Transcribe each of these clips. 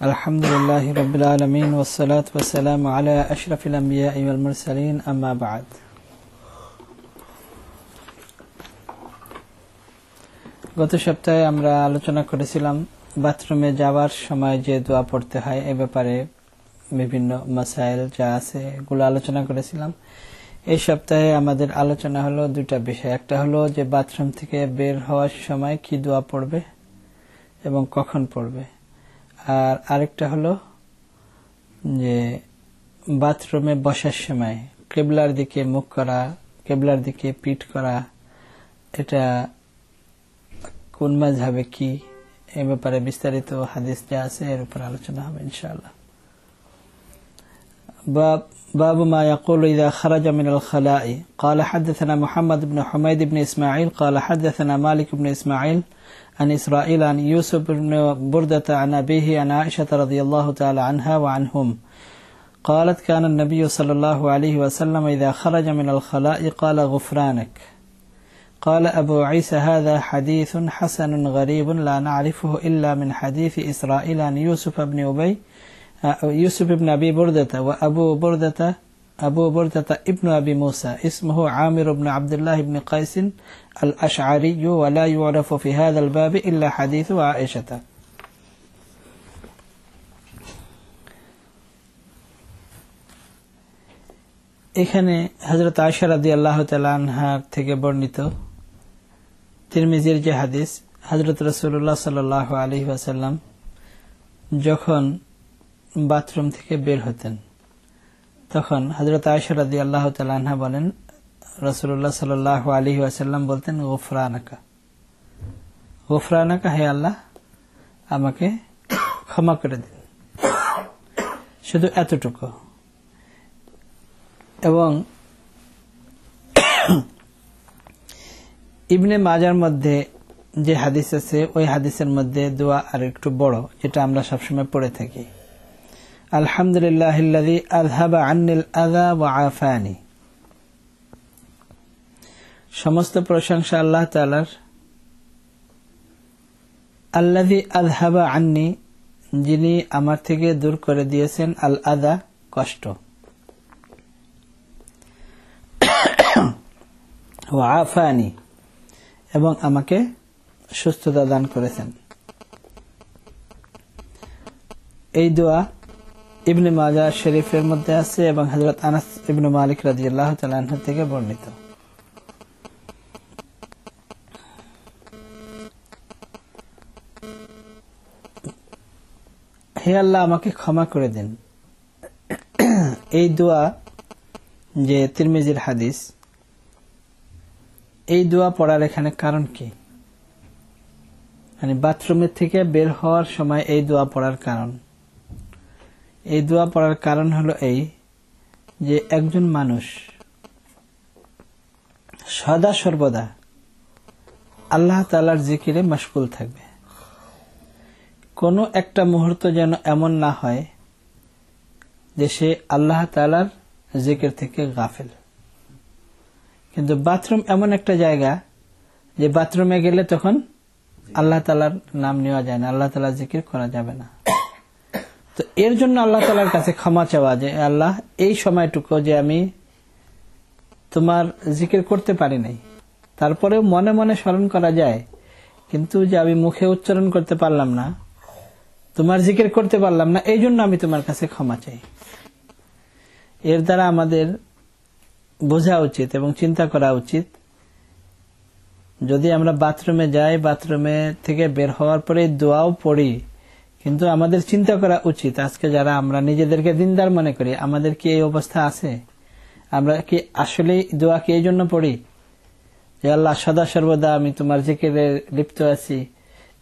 আলহামদুলিল্লাহি রাব্বিল আলামিন ওয়াসসালাতু ওয়াসসালামু আলা আশরাফিল আমবিয়াই ওয়াল মুরসালিন আম্মা বা'দ। গত সপ্তাহে আমরা আলোচনা করেছিলাম বাথরুমে যাওয়ার সময় যে দোয়া পড়তে হয় এ ব্যাপারে বিভিন্ন মাসাইল যা আছে এগুলো আলোচনা করেছিলাম। এই সপ্তাহে আমাদের আলোচনা হলো দুইটা বিষয়। একটা হলো যে বাথরুম থেকে বের হওয়ার সময় কি দোয়া পড়বে এবং কখন পড়বে, আর আরেকটা হলো যে বাথরুমে বসার সময় কিবলার দিকে মুখ করা, কিবলার দিকে পিঠ করা, এটা কোন মাযহাবে কি, এই ব্যাপারে বিস্তারিত হাদিস যা আছে এর উপর আলোচনা হবে ইনশাআল্লাহ। باب ما يقول إذا خرج من الخلاء. قال حدثنا محمد بن حميد بن إسماعيل قال حدثنا مالك بن إسماعيل عن إسرائيل عن يوسف بن بردة عن أبيه عن عائشة رضي الله تعالى عنها وعنهم قالت كان النبي صلى الله عليه وسلم إذا خرج من الخلاء قال غفرانك. قال أبو عيسى هذا حديث حسن غريب لا نعرفه إلا من حديث إسرائيل عن يوسف بن أبي بردة وأبو بردة ابن أبي موسى اسمه عامر بن عبد الله بن قيس الأشعري ولا يعرف في هذا الباب إلا حديث عائشة. এখানে হযরত আয়েশা রাদিয়াল্লাহু তাআলা আনহা থেকে বর্ণিত তিরমিজির যে হাদিস, হযরত রাসূলুল্লাহ সাল্লাল্লাহু আলাইহি ওয়াসাল্লাম যখন বাথরুম থেকে বের হতেন তখন হযরত আয়েশা রাদিয়াল্লাহু তাআলা আনহা বলেন, রাসূলুল্লাহ সাল্লাল্লাহু আলাইহি ওয়াসাল্লাম বলতেন গুফরানাকা, গুফরানাকা, হে আল্লাহ আমাকে ক্ষমা করে দিন, শুধু এতটুকু। এবং ইবনে মাজার মধ্যে যে হাদিস আছে ওই হাদিসের মধ্যে দোয়া আর একটু বড়, যেটা আমরা সবসময় পড়ে থাকি, আলহামদুলিল্লাহিল্লাযী আযহাবা আন্নিল আযা ওয়া আফানি। সমস্ত প্রশংসা আল্লাহ তাআলার, আল্লাযী আযহাবা আন্নি, যিনি আমার থেকে দূর করে দিয়েছেন, আল আযা কষ্ট, ওয়া আফানি এবং আমাকে সুস্থতা দান করেছেন। এই দোয়া ইবনে মাজাহ শরীফের মধ্যে আছে এবং হযরত আনাস ইবনে মালিক রাদিয়াল্লাহু তাআলা আনহু থেকে বর্ণিত। হে আল্লাহ আমাকে ক্ষমা করে দিন, এই দোয়া যে তিরমিজির হাদিস, এই দোয়া পড়ার এখানে কারণ কি? মানে বাথরুমের থেকে বের হওয়ার সময় এই দোয়া পড়ার কারণ, এই দোয়া পড়ার কারণ হলো এই যে একজন মানুষ সদা সর্বদা আল্লাহ তাআলার জিকিরে মশগুল থাকবে। কোনো একটা মুহূর্ত যেন এমন না হয় যে সে আল্লাহ তাআলার জিকির থেকে গাফিল। কিন্তু বাথরুম এমন একটা জায়গা যে বাথরুমে গেলে তখন আল্লাহ তাআলার নাম নেওয়া যায় না, আল্লাহ তাআলার জিকির করা যাবে না। তো এর জন্য আল্লাহ তাআলার কাছে ক্ষমা চাওয়া, যে আল্লাহ এই সময়টুকু যে আমি তোমার জিকির করতে পারি নাই, তারপরেও মনে মনে স্মরণ করা যায়, কিন্তু যে আমি মুখে উচ্চারণ করতে পারলাম না, তোমার জিকির করতে পারলাম না, এই জন্য আমি তোমার কাছে ক্ষমা চাই। এর দ্বারা আমাদের বোঝা উচিত এবং চিন্তা করা উচিত, যদি আমরা বাথরুমে যাই, বাথরুমে থেকে বের হওয়ার পরে দোয়াও পড়ি, কিন্তু আমাদের চিন্তা করা উচিত আজকে যারা আমরা নিজেদেরকে দিনদার মনে করি, আমাদের কি এই অবস্থা আছে? আমরা কি আসলে দোয়া কি এই জন্য পড়ি যে আল্লাহ সদা সর্বদা আমি তোমার জিকিরে লিপ্ত আছি,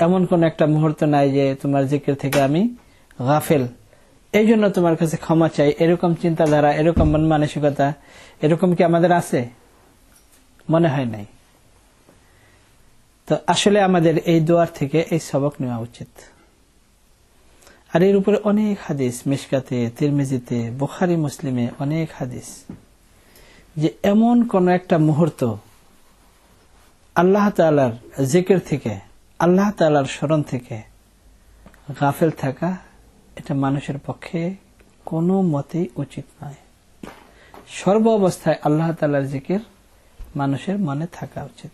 এমন কোন একটা মুহূর্ত নাই যে তোমার জিকির থেকে আমি গাফেল, এই জন্য তোমার কাছে ক্ষমা চাই, এরকম চিন্তাধারা, এরকম মন মানসিকতা এরকম কি আমাদের আছে? মনে হয় নাই। তো আসলে আমাদের এই দোয়ার থেকে এই সবক নেওয়া উচিত। আর এর উপরে অনেক হাদিস, মিশকাতে, তিরমিজিতে, বুখারী, মুসলিমে অনেক হাদিস, যে এমন কোন একটা মুহূর্ত আল্লাহ তাআলার জিকির থেকে, আল্লাহ তাআলার স্মরণ থেকে গাফেল থাকা এটা মানুষের পক্ষে কোনো মতেই উচিত নয়। সর্ব অবস্থায় আল্লাহ তাআলার জিকির মানুষের মনে থাকা উচিত।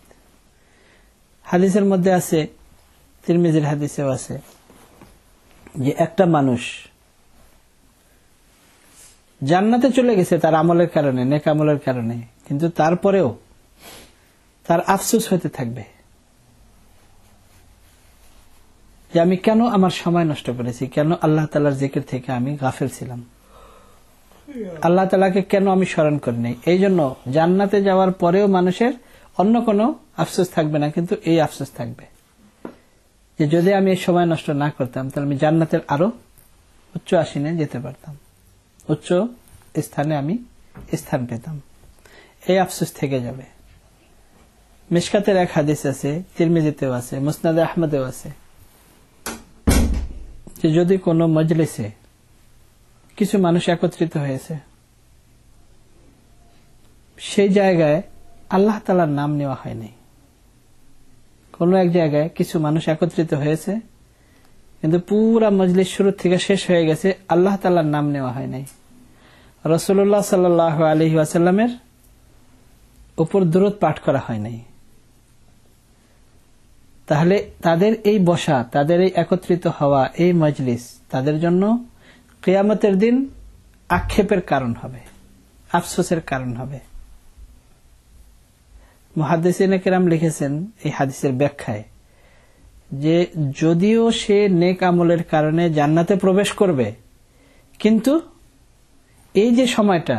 হাদিসের মধ্যে আছে, তিরমিজির হাদিসেও আছে, যে একটা মানুষ জান্নাতে চলে গেছে তার আমলের কারণে, নেক আমলের কারণে, কিন্তু তারপরেও তার আফসোস হতে থাকবে যে আমি কেন আমার সময় নষ্ট করেছি, কেন আল্লাহ তাআলার জিকির থেকে আমি গাফিল ছিলাম, আল্লাহ তাআলাকে কেন আমি স্মরণ করি নাই। এই জন্য জান্নাতে যাওয়ার পরেও মানুষের অন্য কোনো আফসোস থাকবে না, কিন্তু এই আফসোস থাকবে যে যদি আমি এই সময় নষ্ট না করতাম তাহলে আমি জান্নাতের আরো উচ্চ আসনে যেতে পারতাম, উচ্চ স্থানে আমি স্থান পেতাম। এই আফসোস থেকে যাবে। মিশকাতের এক হাদিস আছে, তিরমিজিতেও আছে, মুসনাদে আহমদেও আছে, যে যদি কোনো মজলিসে কিছু মানুষ একত্রিত হয়েছে, সেই জায়গায় আল্লাহ তাআলার নাম নেওয়া হয়নি, কোনো এক জায়গায় কিছু মানুষ একত্রিত হয়েছে কিন্তু পুরা মজলিস শুরু থেকে শেষ হয়ে গেছে, আল্লাহ তাআলার নাম নেওয়া হয় নাই, রাসূলুল্লাহ সাল্লাল্লাহু আলাইহি ওয়াসাল্লামের উপর দুরূদ পাঠ করা হয় নাই, তাহলে তাদের এই বসা, তাদের এই একত্রিত হওয়া, এই মজলিস তাদের জন্য কিয়ামতের দিন আক্ষেপের কারণ হবে, আফসোসের কারণ হবে। মুহাদ্দিসিনে কেরাম লিখেছেন এই হাদিসের ব্যাখ্যায় যে যদিও সে নেক আমলের কারণে জান্নাতে প্রবেশ করবে, কিন্তু এই যে সময়টা,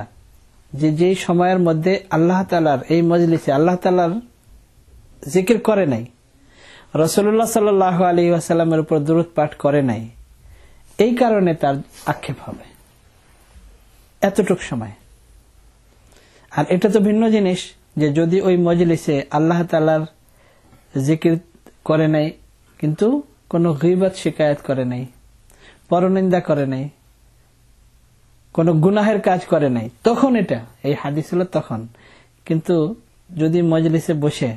যে সময়ের মধ্যে আল্লাহ তাআলার এই মজলিসে আল্লাহ তাআলার জিকির করে নাই, রাসূলুল্লাহ সাল্লাল্লাহু আলাইহি ওয়াসাল্লামের উপর দুরূদ পাঠ করে নাই, এই কারণে তার আক্ষেপ হবে এতটুক সময়। আর এটা তো ভিন্ন জিনিস যে যদি ওই মজলিসে আল্লাহ তাআলার জিকির করে নাই কিন্তু কোনো গীবত শিকায়ত করে নাই, পরনিন্দা করে নাই, কোনো গুনাহের কাজ করে নাই, তখন এটা এই হাদিস হলো তখন। কিন্তু যদি মজলিসে বসে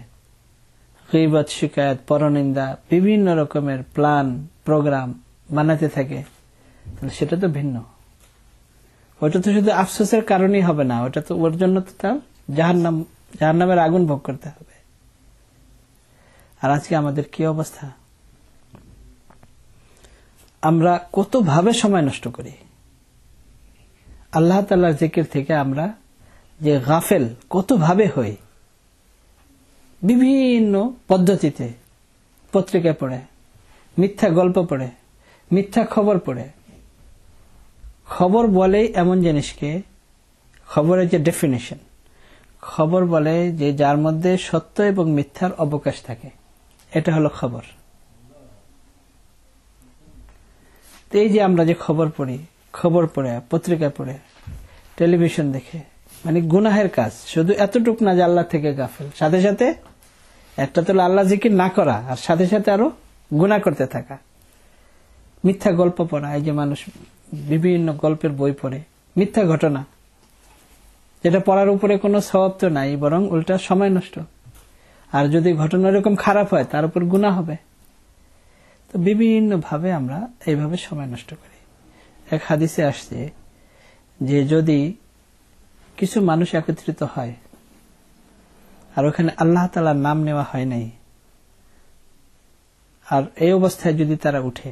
গীবত শিকায়ত পরনিন্দা বিভিন্ন রকমের প্ল্যান প্রোগ্রাম বানাতে থাকে, তাহলে সেটা তো ভিন্ন। ওটা তো শুধু আফসোসের কারণেই হবে না, ওটা তো ওর জন্য তো তার জাহান্নামের আগুন ভোগ করতে হবে। আর আজকে আমাদের কি অবস্থা, আমরা কত ভাবে সময় নষ্ট করি, আল্লাহ তাআলার জিকির থেকে আমরা যে গাফেল কত ভাবে হই, বিভিন্ন পদ্ধতিতে পত্রিকা পড়ে, মিথ্যা গল্প পড়ে, মিথ্যা খবর পড়ে। খবর বলে এমন জিনিসকে, খবরের যে ডেফিনেশন, খবর বলে যে যার মধ্যে সত্য এবং মিথ্যার অবকাশ থাকে, এটা হলো খবর। এই যে আমরা যে খবর পড়ি, খবর পড়ে, পত্রিকা পড়ে, টেলিভিশন দেখে, মানে গুনাহের কাজ। শুধু এতটুক না যে আল্লাহ থেকে গাফেল, সাথে সাথে একটা তো আল্লাহ জিকির না করা, আর সাথে সাথে আরো গুনাহ করতে থাকা। মিথ্যা গল্প পড়া, এই যে মানুষ বিভিন্ন গল্পের বই পড়ে, মিথ্যা ঘটনা, যেটা পড়ার উপরে কোনো সওয়াব তো নাই, বরং উল্টা সময় নষ্ট। আর যদি ঘটনা এরকম খারাপ হয় তার উপর গুনাহ হবে। তো বিভিন্ন ভাবে আমরা এইভাবে সময় নষ্ট করি। এক হাদিসে আসছে যে যদি কিছু মানুষ একত্রিত হয় আর ওখানে আল্লাহ তাআলার নাম নেওয়া হয় নাই, আর এই অবস্থায় যদি তারা উঠে,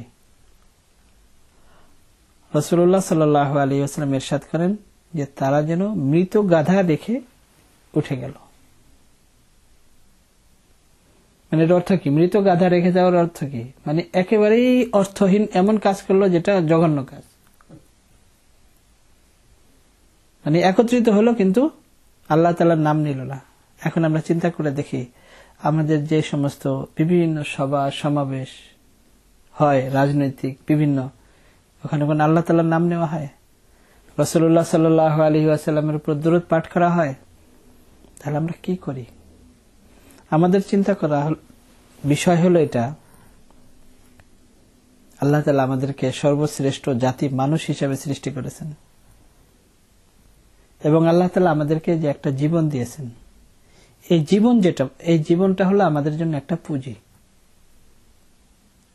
রাসূলুল্লাহ সাল্লাল্লাহু আলাইহি ওয়াসাল্লাম ইরশাদ করেন যে তারা যেন মৃত গাধা দেখে উঠে গেল। মানে এর অর্থ কি? মৃত গাধা রেখে যাওয়ার অর্থ কি? মানে একেবারেই অর্থহীন এমন কাজ করলো যেটা জঘন্য কাজ। মানে একত্রিত হলো কিন্তু আল্লাহ তাআলার নাম নিল না। এখন আমরা চিন্তা করে দেখি, আমাদের যে সমস্ত বিভিন্ন সভা সমাবেশ হয় রাজনৈতিক বিভিন্ন, ওখানে কোন আল্লাহ তাআলার নাম নেওয়া হয়? রাসূলুল্লাহ সাল্লাল্লাহু আলাইহি ওয়াসাল্লামের উপর দুরূদ পাঠ করা হয়? তাহলে আমরা কি করি? আমাদের চিন্তা করা বিষয় হলো এটা, আল্লাহ তাআলা আমাদেরকে সর্বশ্রেষ্ঠ জাতি মানুষ হিসেবে সৃষ্টি করেছেন এবং আল্লাহ তাআলা আমাদেরকে যে একটা জীবন দিয়েছেন, এই জীবনটা হলো আমাদের জন্য একটা পুঁজি।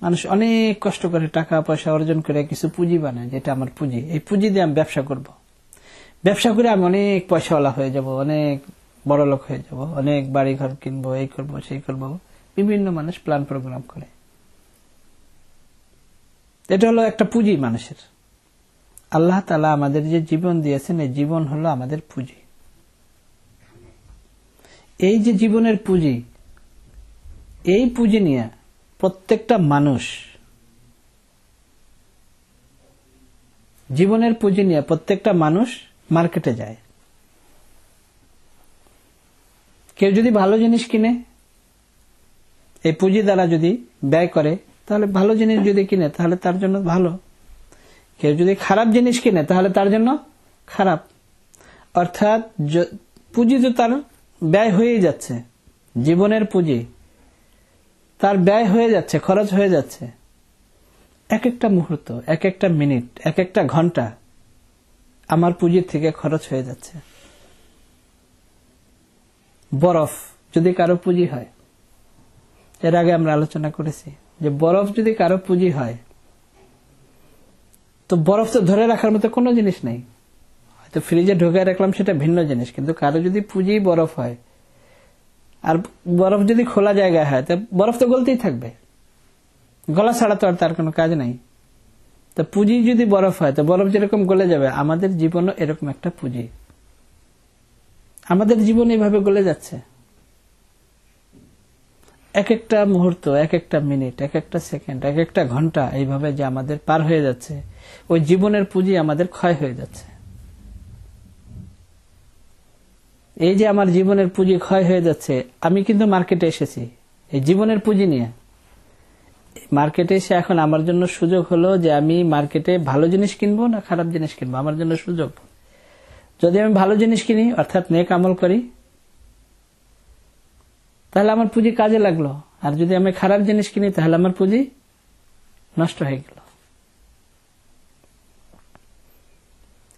মানুষ অনেক কষ্ট করে টাকা পয়সা অর্জন করে কিছু পুঁজি বানায়, যেটা আমার পুঁজি, এই পুঁজি দিয়ে আমি ব্যবসা করব, ব্যবসা করে আমি অনেক পয়সাওয়ালা হয়ে যাব, অনেক বড় লোক হয়ে যাব, অনেক বাড়ি ঘর কিনবো, এই করব সেই করব, বিভিন্ন মানুষ প্ল্যান প্রোগ্রাম করে। এটা হলো একটা পুঁজি মানুষের। আল্লাহ তাআলা আমাদের যে জীবন দিয়েছেন, এই জীবন হলো আমাদের পুঁজি। এই যে জীবনের পুঁজি, এই পুঁজি নিয়ে প্রত্যেকটা মানুষ, জীবনের পুঁজি নিয়ে প্রত্যেকটা মানুষ মার্কেটে যায়। কেউ যদি ভালো জিনিস কিনে, এই পুঁজি দ্বারা যদি ব্যয় করে, তাহলে ভালো জিনিস যদি কিনে তাহলে তার জন্য ভালো। কেউ যদি খারাপ জিনিস কিনে তাহলে তার জন্য খারাপ। অর্থাৎ পুঁজি তো তার ব্যয় হয়েই যাচ্ছে, জীবনের পুঁজি তার ব্যয় হয়ে যাচ্ছে, খরচ হয়ে যাচ্ছে। এক একটা মুহূর্ত, এক একটা মিনিট, এক একটা ঘন্টা আমার পুঁজির থেকে খরচ হয়ে যাচ্ছে। বরফ যদি কারো পুঁজি হয়, এর আগে আমরা আলোচনা করেছি যে বরফ যদি কারো পুঁজি হয়, তো বরফ তো ধরে রাখার মতো কোনো জিনিস নেই। হয়তো ফ্রিজে ঢুকে রাখলাম, সেটা ভিন্ন জিনিস, কিন্তু কারো যদি পুঁজি বরফ হয়, আর বরফ যদি খোলা জায়গায় হয়, তো বরফ তো গলতেই থাকবে, গলা ছাড়া তো আর তার কোনো কাজ নাই। তো পুঁজি যদি বরফ হয়, তো বরফ যেরকম গলে যাবে, আমাদের জীবনও এরকম একটা পুঁজি। আমাদের জীবন এইভাবে গলে যাচ্ছে। এক একটা মুহূর্ত, এক একটা মিনিট, এক একটা সেকেন্ড, এক একটা ঘন্টা এইভাবে যে আমাদের পার হয়ে যাচ্ছে, ওই জীবনের পুঁজি আমাদের ক্ষয় হয়ে যাচ্ছে। এই যে আমার জীবনের পুঁজি ক্ষয় হয়ে যাচ্ছে, আমি কিন্তু মার্কেটে এসেছি এই জীবনের পুঁজি নিয়ে। মার্কেটে এসে এখন আমার জন্য সুযোগ হলো যে আমি মার্কেটে ভালো জিনিস কিনবো না খারাপ জিনিস কিনবো, আমার জন্য সুযোগ। যদি আমি ভালো জিনিস কিনি, অর্থাৎ নেক আমল করি, তাহলে আমার পুঁজি কাজে লাগলো। আর যদি আমি খারাপ জিনিস কিনি, তাহলে আমার পুঁজি নষ্ট হয়ে গেল।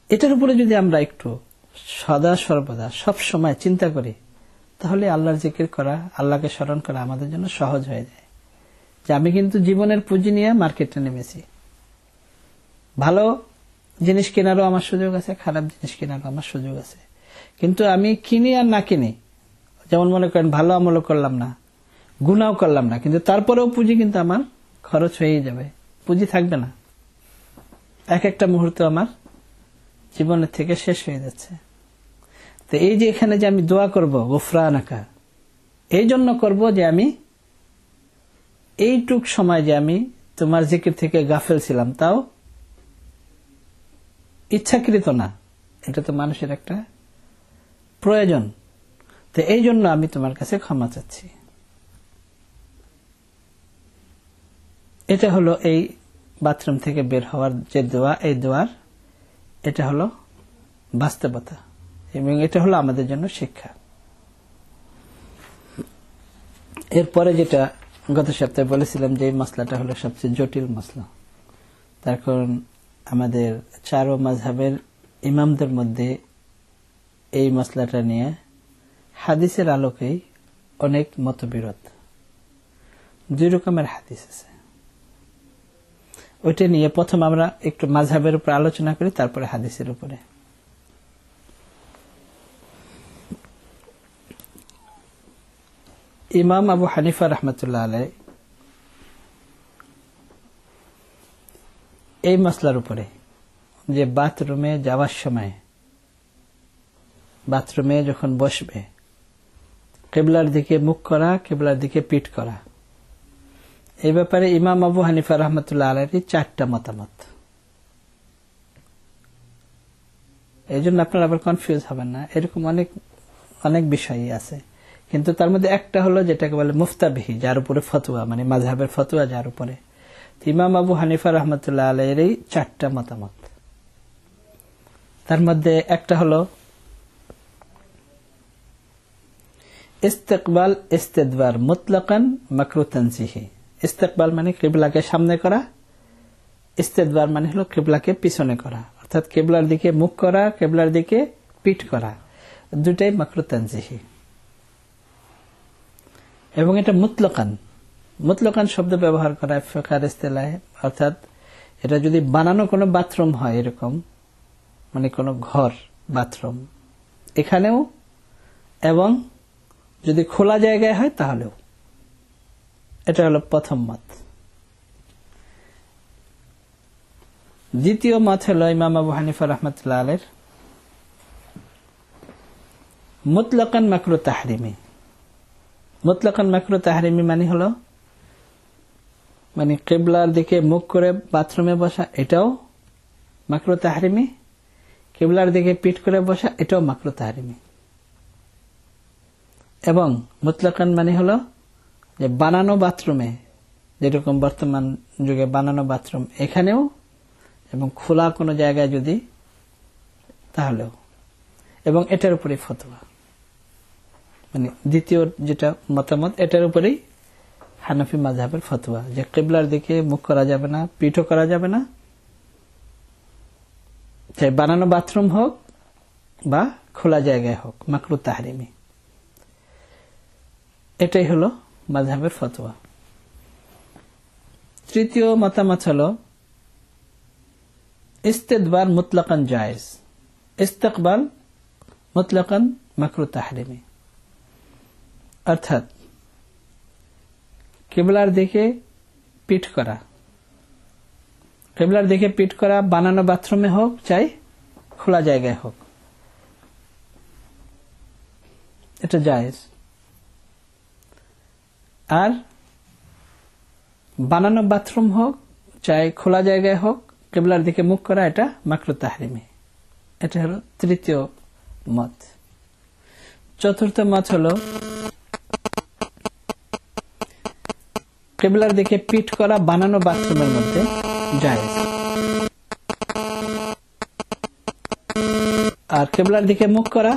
এটার উপরে যদি আমরা একটু সদা সর্বদা সব সময় চিন্তা করি, তাহলে আল্লাহর জিকির করা, আল্লাহকে স্মরণ করা আমাদের জন্য সহজ হয়ে যায়। যে আমি কিন্তু জীবনের পুঁজি নিয়ে মার্কেটে নেমেছি। ভালো জিনিস কেনারও আমার সুযোগ আছে, খারাপ জিনিস কেনারও আমার সুযোগ আছে। কিন্তু আমি কিনি আর না কিনি, যেমন মনে করেন ভালো আমলও করলাম না, গুনাও করলাম না, কিন্তু তারপরেও পুঁজি কিন্তু আমার খরচ হয়ে যাবে, পুঁজি থাকবে না। এক একটা মুহূর্ত আমার জীবনের থেকে শেষ হয়ে যাচ্ছে। তো এই যে এখানে যে আমি দোয়া করব গুফরানাকা, এই জন্য করব যে আমি এইটুক সময় যে আমি তোমার জিকির থেকে গাফেল ছিলাম, তাও ইচ্ছাকৃত না, এটা তো মানুষের একটা প্রয়োজন। তো এই জন্য আমি তোমার কাছে ক্ষমা চাচ্ছি। এটা হলো এই বাথরুম থেকে বের হওয়ার যে দোয়া, এই দোয়ার এটা হলো বাস্তবতা, এবং এটা হলো আমাদের জন্য শিক্ষা। এরপরে যেটা গত সপ্তাহে বলেছিলাম, যে এই মসলাটা হলো সবচেয়ে জটিল মসলা। তার কারণ আমাদের চারো মাযহাবের ইমামদের মধ্যে এই মসলাটা নিয়ে হাদিসের আলোকেই অনেক মতবিরোধ। দুই রকমের হাদিস আছে। ওইটা নিয়ে প্রথম আমরা একটু মাযহাবের উপর আলোচনা করি, তারপরে হাদিসের উপরে। ইমাম আবু হানিফা রাহমাতুল্লাহ আলাইহি এই মাসলার উপরে, যে বাথরুমে যাওয়ার সময়, বাথরুমে যখন বসবে, কিবলার দিকে মুখ করা, কিবলার দিকে পিঠ করা, এই ব্যাপারে ইমাম আবু হানিফা রাহমাতুল্লাহ আলাইহি 4টা মতামত। এই জন্য আপনারা আবার কনফিউজ হবেন না, এরকম অনেক অনেক বিষয়ই আছে। কিন্তু তার মধ্যে একটা হলো যেটাকে বলে মুফতাবিহি, যার উপরে ফতোয়া, মানে মাযহাবের ফতোয়া যার উপরে। ইমাম আবু হানিফা রাহমাতুল্লাহ আলাইহির 4টা মতামত। তার মধ্যে একটা হলো ইস্তেকবাল ইস্তেদবার মুতলাকান মাকরুহ তানজিহি। ইস্তেকবাল মানে কিবলাকে সামনে করা, ইস্তেদবার মানে হলো কিবলাকে পিছনে করা, অর্থাৎ কিবলার দিকে মুখ করা, কিবলার দিকে পিঠ করা, দুটাই মাকরুহ তানজিহি। এবং এটা মুতলাকান, মুতলাকান শব্দ ব্যবহার করা ফিকহ ইসতিলাহে, অর্থাৎ এটা যদি বানানো কোনো বাথরুম হয়, এরকম মানে কোনো ঘর বাথরুম, এখানেও, এবং যদি খোলা জায়গায় হয় তাহলেও। এটা হলো প্রথম মত। দ্বিতীয় মত হলো ইমাম আবু হানিফা রাহমাতুল্লাহ আলাইহির মুতলাকান মাকরুহ তাহরিমি। মুতলাকান মাকরুহ তাহরিমি মানে হলো মানে কিবলার দিকে মুখ করে বাথরুমে বসা, এটাও মাকরুহ তাহরিমি। কিবলার দিকে পিঠ করে বসা, এটাও মাকরুহ তাহরিমি। এবং মুতলাকান মানে হলো যে বানানো বাথরুমে, যেরকম বর্তমান যুগে বানানো বাথরুম, এখানেও, এবং খোলা কোনো জায়গায় যদি, তাহলেও। এবং এটার উপরেই ফতোয়া, মানে দ্বিতীয় যেটা মতামত, এটার উপরেই হানাফি মাযহাবের ফতোয়া, যে কিবলার দিকে মুখ করা যাবে না, পিঠও করা যাবে না, চাই বানানো বাথরুম হোক বা খোলা জায়গায় হোক, মাকরুহ তাহরিমি। এটাই হলো মাযহাবের ফতোয়া। তৃতীয় মতামত হলো ইস্তেদবার মুতলাকান জায়েজ, ইস্তেকবাল মুতলাকান মাকরুহ তাহরিমি। অর্থাৎ কিবলার দিকে পিঠ করা, কিবলার দিকে পিঠ করা বানানো বাথরুমে হোক চাই খোলা জায়গায় হোক, এটা জায়েজ। আর বানানো বাথরুম হোক চাই খোলা জায়গায় হোক, কিবলার দিকে মুখ করা, এটা মাকরুহ তাহরিমি। এটা হলো তৃতীয় মত। চতুর্থ মত হলো কিবলার দিকে পিঠ করা বানানো বাথরুমের মধ্যে জায়েজ, আর কিবলার দিকে মুখ করা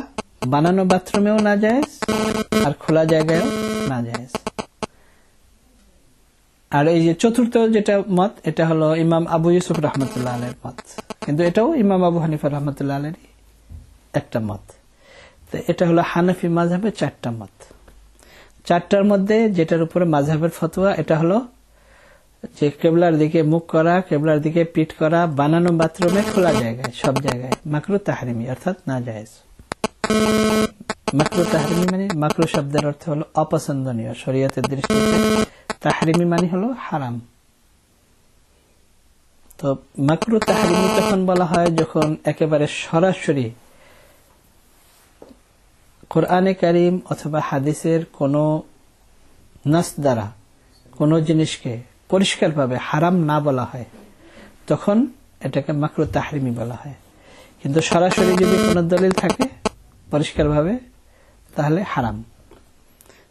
বানানো বাথরুমেও না জায়েজ, আর খোলা জায়গায়ও না জায়েজ। আর এই যে চতুর্থ যেটা মত, এটা হলো ইমাম আবু ইউসুফ রাহমাতুল্লাহ আলাইহির মত, কিন্তু এটাও ইমাম আবু হানিফা রাহমাতুল্লাহ আলাইহির একটা মত। তো এটা হলো হানাফি মাযহাবের চারটা মত। চারটার মধ্যে যেটার উপরে মাযহাবের ফতোয়া, এটা হলো যে কিবলার দিকে মুখ করা, কিবলার দিকে পিঠ করা বানানো বাথরুমে খোলা জায়গায়, সব জায়গায় মাকরুহ তাহরিমি, অর্থাৎ না জায়েজ। মাকরুহ তাহরিমি মানে, মাকরুহ শব্দের অর্থ হলো অপছন্দনীয় শরীয়তের দৃষ্টিতে, তাহরিমি মানে হলো হারাম। তো মাকরুহ তাহরিমি তখন বলা হয় যখন একেবারে সরাসরি কোরআনে কারীম অথবা হাদিসের কোন নাস দ্বারা কোন জিনিসকে পরিষ্কারভাবে হারাম না বলা হয়, তখন এটাকে মাকরুহ তাহরিমি বলা হয়। কিন্তু সরাসরি যদি কোনো দলিল থাকে পরিষ্কারভাবে, তাহলে হারাম।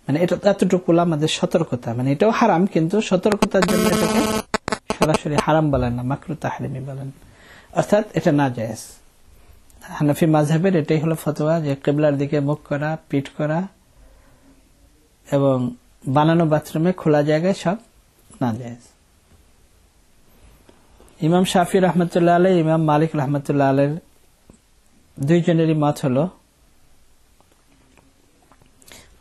মানে এটা এতটুকু আমাদের সতর্কতা, মানে এটাও হারাম, কিন্তু সতর্কতার জন্য এটাকে সরাসরি হারাম বলেন না, মাকরুহ তাহরিমি বলেন, অর্থাৎ এটা না জায়েজ। হানাফি মাযহাবের এটাই হলো ফতোয়া যে কিবলার দিকে মুখ করা, পিঠ করা এবং বানানো বাথরুমে খোলা জায়গায় সব না জায়েজ। ইমাম শাফি রাহমাতুল্লাহ আলাইহি, ইমাম মালিক রাহমাতুল্লাহ আলাইহির দুইজনেরই মত হলো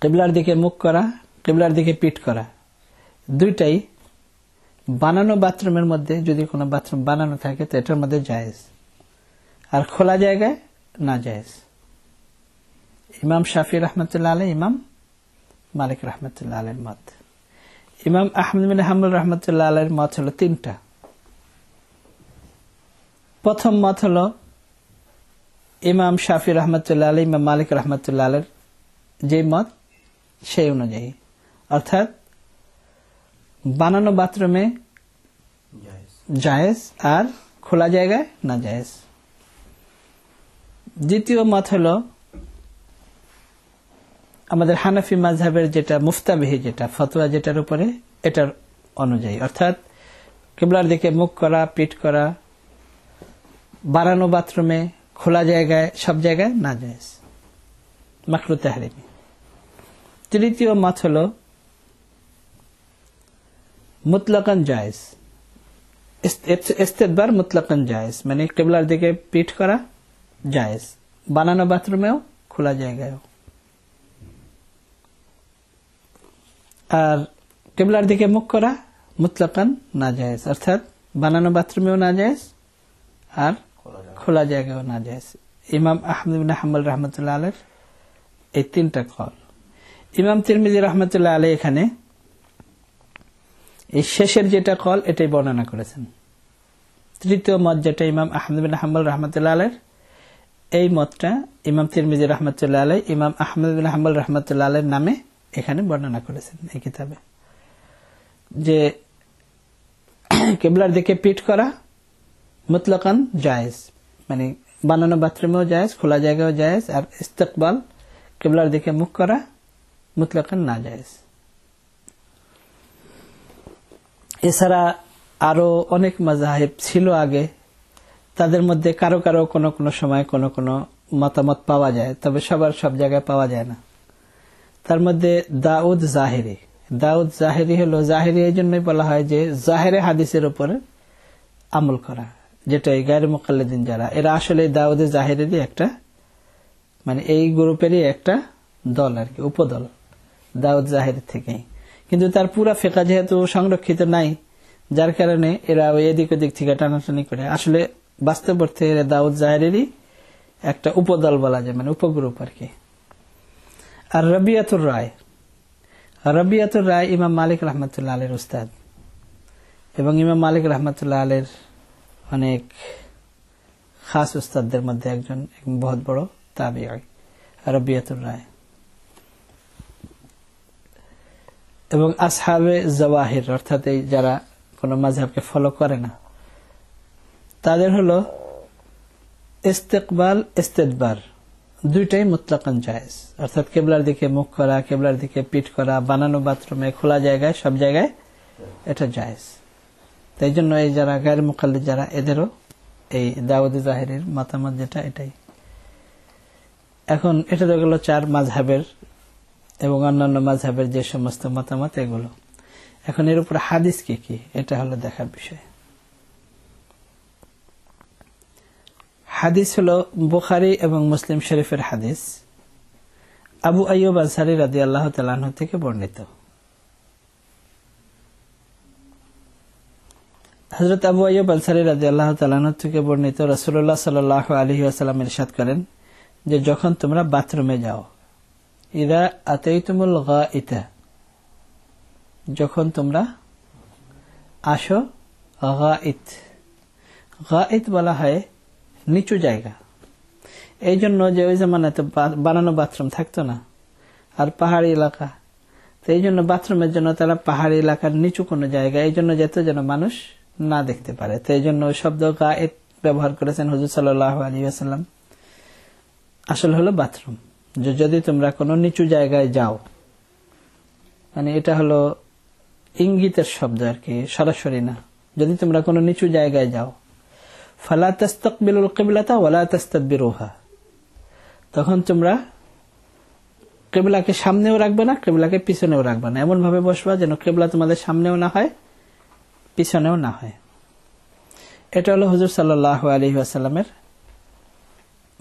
কিবলার দিকে মুখ করা, কিবলার দিকে পিঠ করা দুইটাই বানানো বাথরুমের মধ্যে, যদি কোনো বাথরুম বানানো থাকে তো এটার মধ্যে জায়েজ, আর খোলা জায়গায় না জায়েজ। ইমাম শাফি রাহমাতুল্লাহ আলাইহি, ইমাম মালিক রাহমাতুল্লাহ আলাইহির মত। ইমাম আহমদ বিন হাম্বল রাহমাতুল্লাহ আলাইহির মত হলো তিনটা। প্রথম মত হলো ইমাম শাফি রাহমাতুল্লাহ আলাইহি, ইমাম মালিক রাহমাতুল্লাহ আলাইহির যে মত সেই অনুযায়ী, অর্থাৎ বানানো বাথরুমে জায়েজ আর খোলা জায়গায় না জায়েজ। দ্বিতীয় মত হলো আমাদের হানাফি মাযহাবের যেটা মুফতাবিহি, যেটা ফতোয়া, যেটার উপরে এটার অনুযায়ী, অর্থাৎ কিবলার দিকে মুখ করা, পিঠ করা বানানো বাথরুমে খোলা জায়গায় সব জায়গায় না জায়েজ, মাকরুহ তাহরিমি। তৃতীয় মত হলো মুতলাকান জায়েজ, ইস্তেদবার মুতলাকান জায়েজ, মানে কিবলার দিকে পিঠ করা জায়েজ, বানানো বাথরুমেও খোলা জায়গায়ও। আর কিবলার দিকে মুখ করা মুতলাকান নাজায়েজ, অর্থাৎ বানানো বাথরুমেও নাজায়েজ আর খোলা জায়গায়ও নাজায়েজ। ইমাম আহমদ ইবনে হাম্বল রাহমাতুল্লাহ আলাইহির এই তিনটা কল। ইমাম তিরমিজি রাহমাতুল্লাহ আলাইহি এখানে এই শেষের যেটা কল এটাই বর্ণনা করেছেন। তৃতীয় মত যেটা ইমাম আহমদ ইবনে হাম্বল রাহমাতুল্লাহ আলাইহির, এই মতটা ইমাম তিরমিজি রাহমাতুল্লাহ আলাইহি ইমাম আহমদ ইবনে হাম্বল রাহমাতুল্লাহ আলাইহির নামে এখানে বর্ণনা করেছেন এই কিতাবে, যে কিবলার দিকে পিঠ করা মুতলাকান জায়েজ, মানে বানানো বাথরুমেও জায়েজ, খোলা জায়গায়ও জায়েজ, আর ইস্তেকবাল কিবলার দিকে মুখ করা মুতলাকান না জায়েজ। এছাড়া আরো অনেক মাযহাব ছিল আগে, তাদের মধ্যে কারো কারো কোনো কোনো সময় কোনো কোনো মতামত পাওয়া যায়, তবে সবার সব জায়গায় পাওয়া যায় না। তার মধ্যে দাউদ জাহেরি হলো, জাহেরি এই জন্যই বলা হয় যে জাহেরে হাদিসের উপরে আমল করা, যেটা গায়রে মুকাল্লিদিন যারা, এরা আসলে দাউদ জাহেরেরই একটা, মানে এই গ্রুপেরই একটা দল আর কি, উপদল দাউদ জাহেরি থেকেই। কিন্তু তার পুরা ফিকহ যেহেতু সংরক্ষিত নাই, যার কারণে এরা ওই এদিক ওদিক থেকে টানাটানি করে, আসলে বাস্তব অর্থে এরা দাউদ জাহেরেরই একটা উপদল বলা যায়, মানে উপগ্রুপ আর কি। আর রবিয়াতুর রায় ইমাম মালিক রহমতুল্লাহ আলাইহির উস্তাদ, এবং ইমাম মালিক রহমতুল্লাহ আলাইহির অনেক খাস উস্তাদদের মধ্যে একজন, বহুত বড় তাবিঈ রবিয়াতুর রায়। এবং আসহাবে জাওয়াহির, অর্থাৎ এই যারা কোনো মাযহাবকে ফলো করে না, তাদের হলো ইস্তেকবাল ইস্তেদবার দুইটাই মুতলাকান জায়েজ, অর্থাৎ কিবলার দিকে মুখ করা, কিবলার দিকে পিঠ করা, বানানো বাথরুমে, খোলা জায়গায়, সব জায়গায় এটা জায়েজ। তাই জন্য এই যারা গায়রে মুকাল্লিদ যারা, এদেরও এই দাউদ জাহেরির মতামত যেটা এটাই। এখন এটা তো গেল চার মাযহাবের এবং অন্যান্য মাযহাবের যে সমস্ত মতামত এগুলো। এখন এর উপর হাদিস কি, এটা হলো দেখার বিষয়। হাদিস হলো বুখারী এবং মুসলিম শরীফের হাদিস, আবু আইয়ুব আনসারী রাদিয়াল্লাহু তাআলা আনহু থেকে বর্ণিত। হযরত আবু আইয়ুব আনসারী রাদিয়াল্লাহু তাআলা আনহু থেকে বর্ণিত, রাসূলুল্লাহ সাল্লাল্লাহু আলাইহি ওয়াসাল্লাম ইরশাদ করেন যে যখন তোমরা বাথরুমে যাও, ইযা আতাইতুমুল গাইতা, যখন তোমরা আসো, গাইত বলা হয় নিচু জায়গা। এই জন্য যে ওই জামানাতে বানানো বাথরুম থাকতো না, আর পাহাড়ি এলাকা, তো এই জন্য বাথরুমের জন্য তারা পাহাড়ি এলাকার নিচু কোনো জায়গা, এই জন্য যেত যেন মানুষ না দেখতে পারে, তো এই জন্য ওই শব্দ গায়েত ব্যবহার করেছেন হুজুর সাল্লাল্লাহু আলাইহি ওয়াসাল্লাম। আসলে হলো বাথরুম, যে যদি তোমরা কোনো নিচু জায়গায় যাও, মানে এটা হলো ইঙ্গিতের শব্দ আর কি, সরাসরি না। যদি তোমরা কোনো নিচু জায়গায় যাও, ফালা তাস্তাকবিলুল কিবলাতা ওয়ালা তাস্তাদবিরুহা, তখন তোমরা কিবলাকে সামনেও রাখবে না, কিবলাকে পিছনেও রাখবে না, এমন ভাবে বসবা যেন কিবলা তোমাদের সামনেও না হয়, পিছনেও না হয়। এটা হলো হুজুর সাল্লাল্লাহু আলাইহি ওয়াসাল্লামের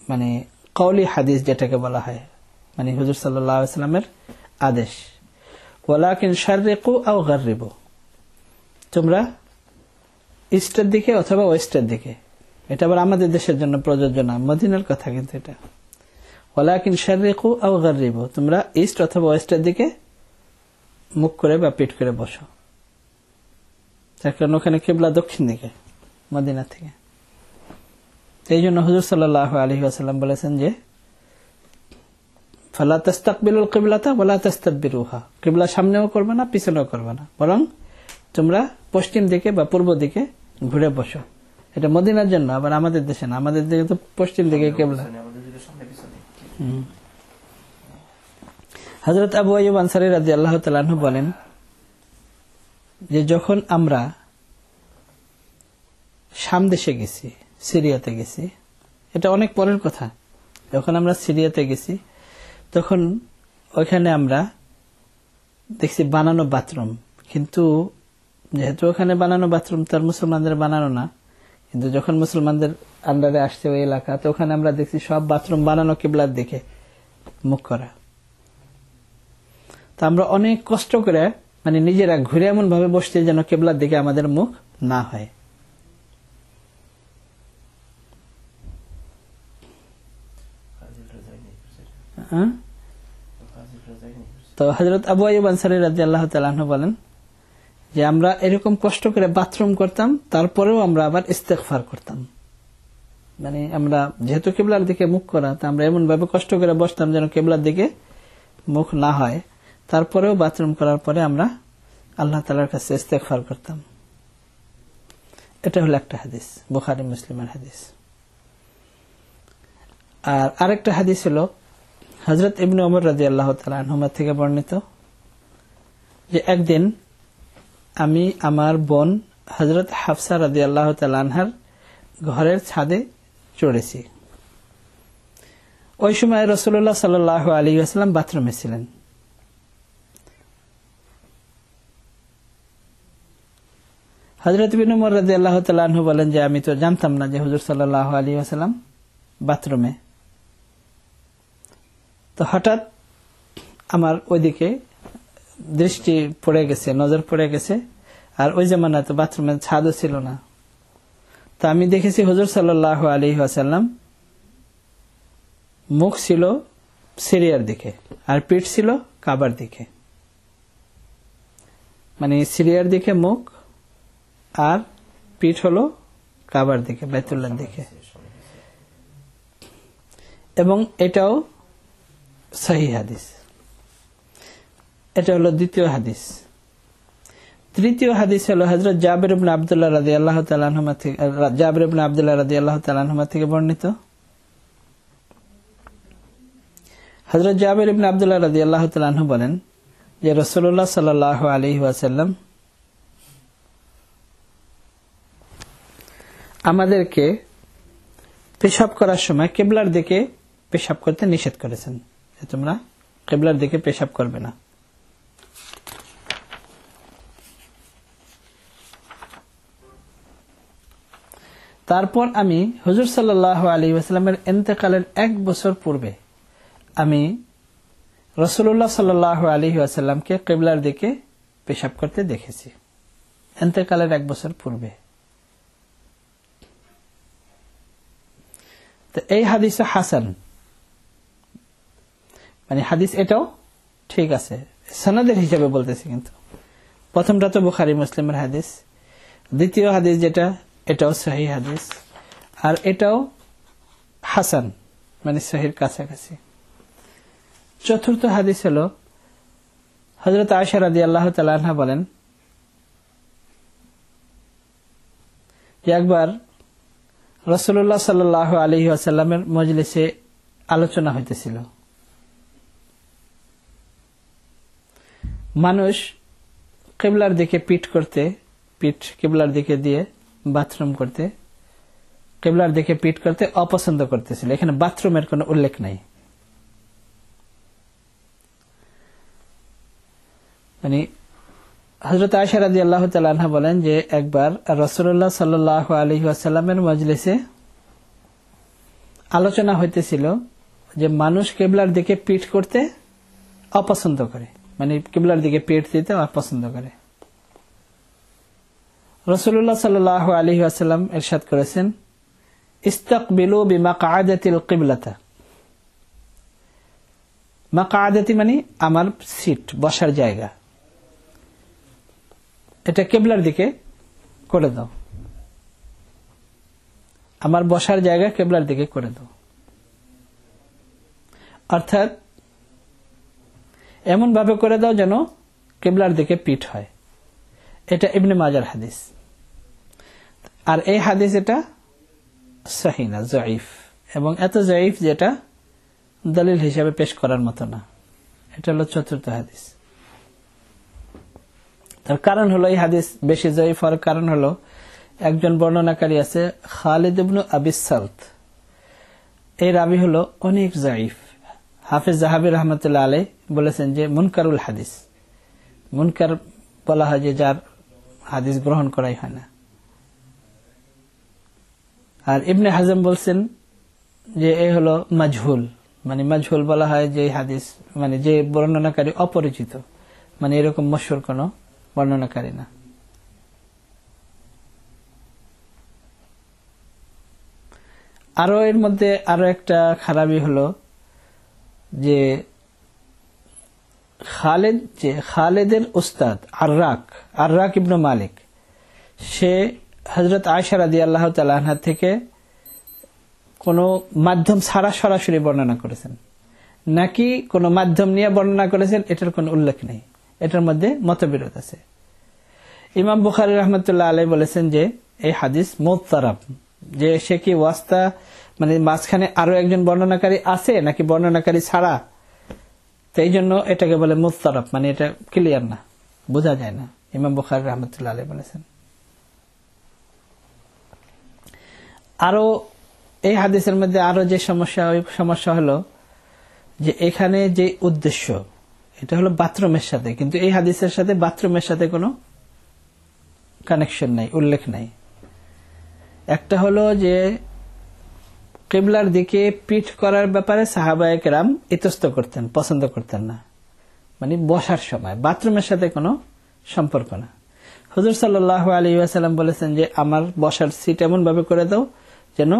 মানে কওলি হাদিস যেটাকে বলা হয়, মানে হুজুর সাল্লাল্লাহু আলাইহি ওয়াসাল্লামের আদেশ। ওয়ালাকিন শাররিকু আও গাররিবু, তোমরা ইস্টের দিকে অথবা ওয়েস্টের দিকে, এটা আবার আমাদের দেশের জন্য প্রযোজ্য না, মদিনার কথা কিন্তু এটা। ওয়ালাকিন শাররিকু আও গাররিবু, তোমরা ইস্ট অথবা ওয়েস্টের দিকে মুখ করে বা পিঠ করে বসো, তার কারণ ওখানে কিবলা দক্ষিণ দিকে মদিনা থেকে। এই জন্য হুজুর সাল্লাল্লাহু আলাইহি ওয়াসাল্লাম বলেছেন যে ফালা তাস্তাকবিলুল কিবলাতা ওয়ালা তাস্তাদবিরুহা, কিবলা সামনেও করবে না, পিছনেও করবে না, বরং তোমরা পশ্চিম দিকে বা পূর্ব দিকে ঘুরে বসো। এটা মদিনার জন্য, আবার আমাদের দেশে না, আমাদের দিকে তো পশ্চিম দিকে কিবলা। হযরত আবু আইয়ুব আনসারী রাদিয়াল্লাহু তাআলা আনহু বলেন যে যখন আমরা শাম দেশে গেছি, সিরিয়াতে গেছি, এটা অনেক পরের কথা, যখন আমরা সিরিয়াতে গেছি তখন ওইখানে আমরা দেখছি বানানো বাথরুম, কিন্তু যেহেতু ওখানে বানানো বাথরুম তার মুসলমানদের বানানো না, কিন্তু যখন মুসলমানদের আন্ডারে আসছে ওই এলাকা, তো ওখানে আমরা দেখছি সব বাথরুম বানানো কিবলার দিকে মুখ করা। তা আমরা অনেক কষ্ট করে মানে নিজেরা ঘুরে এমন ভাবে বসতে যেন কিবলার দিকে আমাদের মুখ না হয়। তো হযরত আবু আইয়ুব আনসারী রাদিয়াল্লাহু তাআলা আনহু বলেন যে আমরা এরকম কষ্ট করে বাথরুম করতাম, তারপরেও আমরা আবার ইস্তেগফার করতাম। মানে আমরা যেহেতু কিবলার দিকে মুখ করা, তা আমরা এমন ভাবে কষ্ট করে বসতাম যেন কিবলার দিকে মুখ না হয়, তারপরেও বাথরুম করার পরে আমরা আল্লাহ তাআলার কাছে ইস্তেগফার করতাম। এটা হলো একটা হাদিস, বুখারী মুসলিমের হাদিস। আর আরেকটা হাদিস হলো হযরত ইবনে ওমর রাদিয়াল্লাহু তাআলা আনহুমা থেকে বর্ণিত যে একদিন আমি আমার বোন হযরত হাফসা রাদিয়াল্লাহু তাআলা আনহার ঘরের ছাদে চড়েছি। ওই সময় রাসূলুল্লাহ সাল্লাল্লাহু আলাইহি ওয়াসাল্লাম বাথরুমে ছিলেন। হযরত ইবনে ওমর রাদিয়াল্লাহু তাআলা আনহু বলেন যে আমি তো জানতাম না যে হুজুর সাল্লাল্লাহু আলাইহি ওয়াসাল্লাম বাথরুমে। তো হঠাৎ আমার ওইদিকে দৃষ্টি পড়ে গেছে, নজর পড়ে গেছে। আর ওই জামানায় তো বাথরুমের ছাদও ছিল না। তো আমি দেখেছি হুজুর সাল্লাল্লাহু আলাইহি ওয়াসাল্লাম মুখ ছিল সিরিয়ার দিকে আর পিঠ ছিল কাবার দিকে। মানে সিরিয়ার দিকে মুখ আর পিঠ হলো কাবার দিকে, বাইতুল্লাহর দিকে। এবং এটাও সহিহ হাদিস। এটা হলো দ্বিতীয় হাদিস। তৃতীয় হাদিস হলো হযরত জাবির ইবনে আব্দুল্লাহ রাদিয়াল্লাহু তাআলা আনহুমা থেকে বর্ণিত। হযরত জাবির ইবনে আব্দুল্লাহ রাদিয়াল্লাহু তাআলা আনহু বলেন যে রাসূলুল্লাহ সাল্লাল্লাহু আলাইহি ওয়াসাল্লাম আমাদেরকে পেশাব করার সময় কিবলার দিকে পেশাব করতে নিষেধ করেছেন, যে তোমরা কিবলার দিকে পেশাব করবে না। তারপর আমি হুজুর সাল্লাল্লাহু আলাইহি ওয়াসাল্লামের ইন্তেকালের 1 বছর পূর্বে আমি রাসূলুল্লাহ সাল্লাল্লাহু আলাইহি ওয়াসাল্লামকে কিবলার দিকে পেশাব করতে দেখেছি, ইন্তেকালের 1 বছর পূর্বে। তো এই হাদিস হাসান, মানে হাদিস এটাও ঠিক আছে সনদের হিসাবে বলতেছি, কিন্তু প্রথমটা তো বুখারী মুসলিমের হাদিস, দ্বিতীয় হাদিস যেটা এটাও সহিহ হাদিস, আর এটাও হাসান, মানে সহিহর কাছাকাছি। চতুর্থ হাদিস হলো হযরত আয়েশা রাদিয়াল্লাহু তাআলা আনহা বলেন যে একবার রাসূলুল্লাহ সাল্লাল্লাহু আলাইহি ওয়াসাল্লামের মজলিসে আলোচনা হইতেছিল। মানুষ কিবলার দিকে পিঠ কিবলার দিকে দিয়ে বাথরুম করতে, কিবলার দিকে পিঠ করতে অপছন্দ করতেছিল। এখানে বাথরুমের কোনো উল্লেখ নাই। মানে হযরত আয়েশা রাদিয়াল্লাহু তাআলা আনহা বলেন যে একবার রাসূলুল্লাহ সাল্লাল্লাহু আলাইহি ওয়াসাল্লামের মজলিসে আলোচনা হইতেছিল যে মানুষ কিবলার দিকে পিঠ করতে অপছন্দ করে, মানে কিবলার দিকে পিঠ দিতে অপছন্দ করে। রাসূলুল্লাহ সাল্লাল্লাহু আলাইহি ওয়াসাল্লাম ইরশাদ করেছেন, ইস্তাকবিলু বিমাকআদাতিল কিবলাতা। মাকআদাতি মানে আমার সিট, বসার জায়গা, এটা কিবলার দিকে করে দাও, আমার বসার জায়গা কিবলার দিকে করে দাও। অর্থাৎ এমন ভাবে করে দাও যেন কিবলার দিকে পিঠ হয়। এটা ইবনে মাজার হাদিস। আর এই হাদিস এটা সহিহ না, জয়ীফ, এবং এত জয়ীফ যেটা দলিল হিসাবে পেশ করার মতো না। এটা হলো চতুর্থ হাদিস। তার কারণ হলো এই হাদিস বেশি জয়ীফ হওয়ার কারণ হলো একজন বর্ণনাকারী আছে খালিদ ইবনে আবি সালত, এই রাবী হলো অনেক জয়ীফ। হাফেজ যাহাবী রাহমাতুল্লাহ আলাইহি বলেছেন যে মুনকারুল হাদিস, মুনকার বলা হয় যে যার হাদিস গ্রহণ করাই হয় না। আর ইবনে হাজম বলছেন যে এই হলো মাজহুল, মানে মাজহুল বলা হয় যে হাদিস, মানে যে বর্ণনাকারী অপরিচিত, মানে এরকম মশহুর কোনো বর্ণনাকারী না। আরো এর মধ্যে আরো একটা খারাপই হলো যে খালেদের উস্তাদ আররাক ইবনে মালিক, সে হযরত আয়েশা রাদিয়াল্লাহু তাআলা আনহা থেকে কোনো মাধ্যম ছাড়া সরাসরি বর্ণনা করেছেন নাকি কোনো মাধ্যম নিয়ে বর্ণনা করেছেন, এটার কোনো উল্লেখ নেই। এটার মধ্যে মতবিরোধ আছে। ইমাম বুখারী রাহমাতুল্লাহ আলাইহি বলেছেন যে এই হাদিস মুত্তারাব, যে সে কি ওয়াস্তা মানে মাঝখানে আরো একজন বর্ণনাকারী আছে নাকি বর্ণনাকারী ছাড়া, তো এই জন্য এটাকে বলে মুত্তারাব, মানে এটা ক্লিয়ার না, বোঝা যায় না। ইমাম বুখারী রাহমাতুল্লাহ আলাইহি বলেছেন। আরো এই হাদিসের মধ্যে আরো যে সমস্যা হলো যে এখানে যে উদ্দেশ্য, এটা হলো বাথরুমের সাথে, কিন্তু এই হাদিসের সাথে বাথরুমের সাথে কোনো কানেকশন নাই, উল্লেখ নাই। একটা হলো যে কিবলার দিকে পিঠ করার ব্যাপারে সাহাবায়ে কেরাম ইতস্ত করতেন, পছন্দ করতেন না, মানে বসার সময়, বাথরুমের সাথে কোনো সম্পর্ক না। হুজুর সাল্লাল্লাহু আলাইহি ওয়াসাল্লাম বলেছেন যে আমার বসার সিট এমন ভাবে করে দাও যেন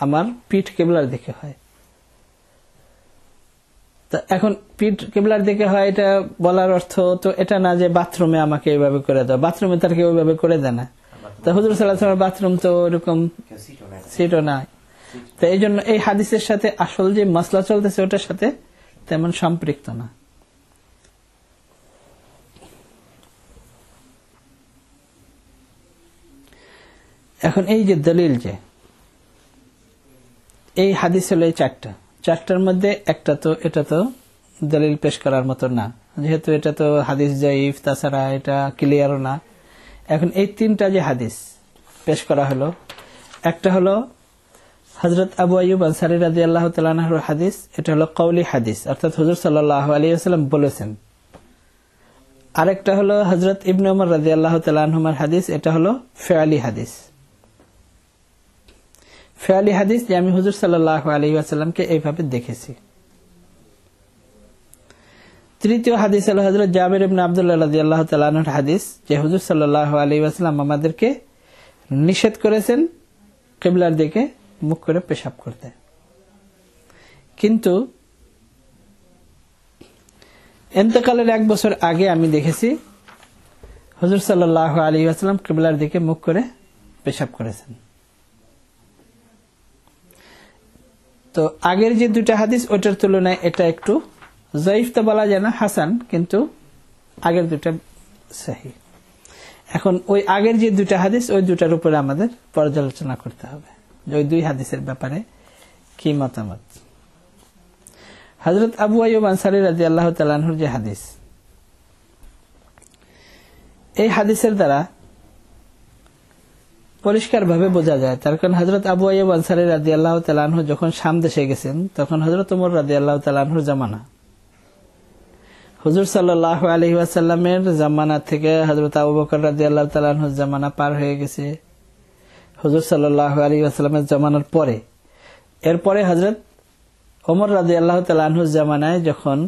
আমার পিঠ কিবলার দিকে হয়। তো এখন পিঠ কিবলার দিকে হয়, এটা বলার অর্থ তো এটা না যে বাথরুমে আমাকে এইভাবে করে দাও, বাথরুমে তার কেউ ওইভাবে করে দেয় না। তো হুজুর সাল্লাল্লাহু আলাইহি ওয়াসাল্লাম বাথরুম তো ওরকম সিটও নাই, তো এই জন্য এই হাদিসের সাথে আসল যে মাসলা চলতেছে ওটার সাথে তেমন সম্পৃক্ত না। এখন এই যে দলিল, যে এই হাদিস হলো এই চারটার মধ্যে একটা তো এটা তো দলিল পেশ করার মতো না, যেহেতু এটা তো হাদিস জাইফ, তাছাড়া এটা ক্লিয়ারও না। এখন এই তিনটা যে হাদিস পেশ করা হলো, একটা হলো হযরত আবু আইয়ুব আনসারী রাদিয়াল্লাহু তাআলা আনহুর হাদিস, এটা হলো কওলি হাদিস, অর্থাৎ হুজুর সাল্লাল্লাহু আলাইহি ওয়াসাল্লাম বলেছেন। আরেকটা হলো হযরত ইবনে ওমর রাদিয়াল্লাহু তাআলা আনহুমার হাদিস, এটা হলো ফিআলি হাদিস। ফিআলি হাদিস যে আমি হুজুর সাল্লাল্লাহু আলাইহি ওয়াসাল্লামকে এইভাবে দেখেছি। তৃতীয় হাদিস হলো হযরত জাবির ইবনে আব্দুল্লাহ রাদিয়াল্লাহু তাআলা আনহুর হাদিস, যে হুজুর সাল্লাল্লাহু আলাইহি ওয়াসাল্লাম আমাদেরকে নিষেধ করেছেন কিবলার দিকে মুখ করে পেশাব করতে। কিন্তু ইন্তেকালের 1 বছর আগে আমি দেখেছি হুজুর সাল্লাল্লাহু আলাইহি ওয়াসাল্লাম কিবলার দিকে মুখ করে পেশাব করেছেন। তো আগের যে দুইটা হাদিস ওটার তুলনায় এটা একটু যায়িফ তো বলা যায় না, হাসান, কিন্তু আগের দুইটা সহিহ। এখন ওই আগের যে দুইটা হাদিস ওই দুটার উপরে আমাদের পর্যালোচনা করতে হবে, ওই দুই হাদিসের ব্যাপারে কি মতামত। হযরত আবু আইয়ুব আনসারী রাদিয়াল্লাহু তাআলা আনহুর যে হাদিস, এই হাদিসের দ্বারা পরিষ্কারভাবে বোঝা যায়, তার কারণ হযরত আবু আইয়ুব আনসারী রাদিয়াল্লাহু তাআলা আনহু যখন শাম দেশে গেছেন তখন হযরত ওমর রাদিয়াল্লাহু তাআলা আনহুর জামানা, হুজুর সাল্লাল্লাহু আলাইহি ওয়াসাল্লামের জামানা থেকে হযরত আবু বকর রাদিয়াল্লাহু তাআলা আনহুর জামানা পার হয়ে গেছে। হুজুর সাল্লাল্লাহু আলাইহি ওয়াসাল্লামের জামানার পরে, এরপরে হযরত ওমর রাদিয়াল্লাহু তাআলা আনহুর জামানায় যখন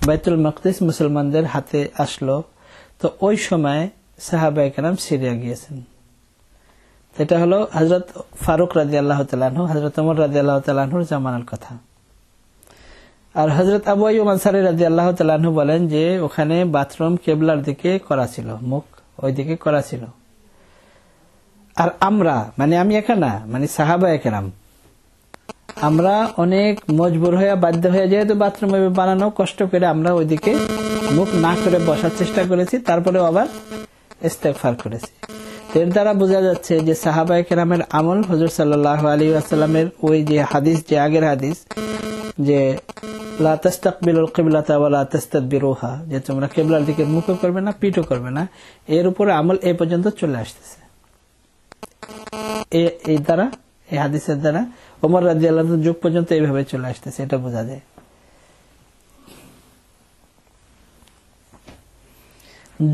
বাইতুল মাকদিস মুসলমানদের হাতে আসলো, তো ওই সময় সাহাবায়ে কেরাম সিরিয়া গিয়েছেন। এটা হলো হযরত ফারুক রাদিয়াল্লাহু তাআলা আনহু, হযরত ওমর রাদিয়াল্লাহু তাআলা আনহুর জামানার কথা। আর হযরত আবু আইয়ুব আনসারী রাদিয়াল্লাহু তাআলা আনহু বলেন যে ওখানে বাথরুম কিবলার দিকে করা ছিল, মুখ ওই দিকে করা ছিল। আর আমরা, মানে আমি একা না, মানে সাহাবায়ে কেরাম, আমরা অনেক মজবুর হয়ে বাধ্য হয়ে, যেহেতু বাথরুম বানানো কষ্ট করে, আমরা ওইদিকে মুখ না করে বসার চেষ্টা করেছি, তারপরে আবার ইস্তেগফার করেছি। এর দ্বারা বোঝা যাচ্ছে যে সাহাবায়ে কেরামের আমল হুজুর সাল্লাল্লাহু আলাইহি ওয়াসাল্লামের ওই যে হাদিস, যে আগের হাদিস, যে লা তাস্তাকবিলুল কিবলাতা ওয়া লা তাস্তাদবিরুহা, যে তোমরা কিবলার দিকে মুখও করবে না, পিঠও করবে না, এর উপরে আমল এই পর্যন্ত চলে আসতেছে। এই দ্বারা, এই হাদিসের দ্বারা ওমর রাদিয়াল্লাহু আনহু যুগ পর্যন্ত এইভাবে চলে আসতেছে, এটা বোঝা যায়।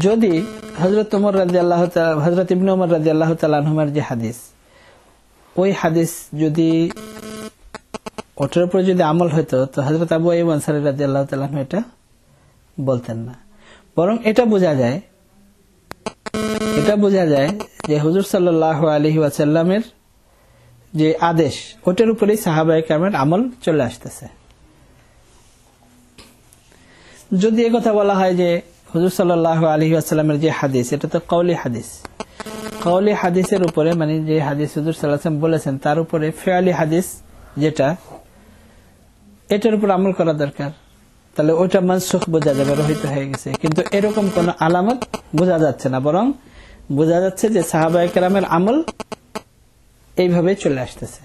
যদি হযরত ওমর রাদিয়াল্লাহু তাআলা, হযরত ইবনে ওমর রাদিয়াল্লাহু তাআলা আনহুমার যে হাদিস, ওই হাদিস যদি ওটার উপর যদি আমল হতো, তো হযরত আবু আইয়ুব আনসারী রাদিয়াল্লাহু তাআলা আনহু এটা বলতেন না। বরং এটা বোঝা যায় যে হুজুর সাল্লাল্লাহু আলাইহি ওয়াসাল্লামের যে আদেশ ওটার উপরেই সাহাবায়ে কেরামের আমল চলে আসতেছে। যদি এই কথা বলা হয় যে হুজুর সাল্লাল্লাহু আলাইহি ওয়াসাল্লামের যে হাদিস, এটা তো কওলি হাদিস, কওলি হাদিসের উপরে মানে যে হাদিস হুজুর সাল্লাল্লাহু আলাইহি ওয়াসাল্লাম বলেছেন তার উপরে ফিআলি হাদিস যেটা, এটার উপর আমল করা দরকার। তাহলে ওটা মানসুখ বোঝা যাবে, রহিত হয়ে গেছে। কিন্তু এরকম কোন আলামত বোঝা যাচ্ছে না, বরং বোঝা যাচ্ছে যে সাহাবায়ে কেরামের আমল এইভাবে চলে আসতেছে।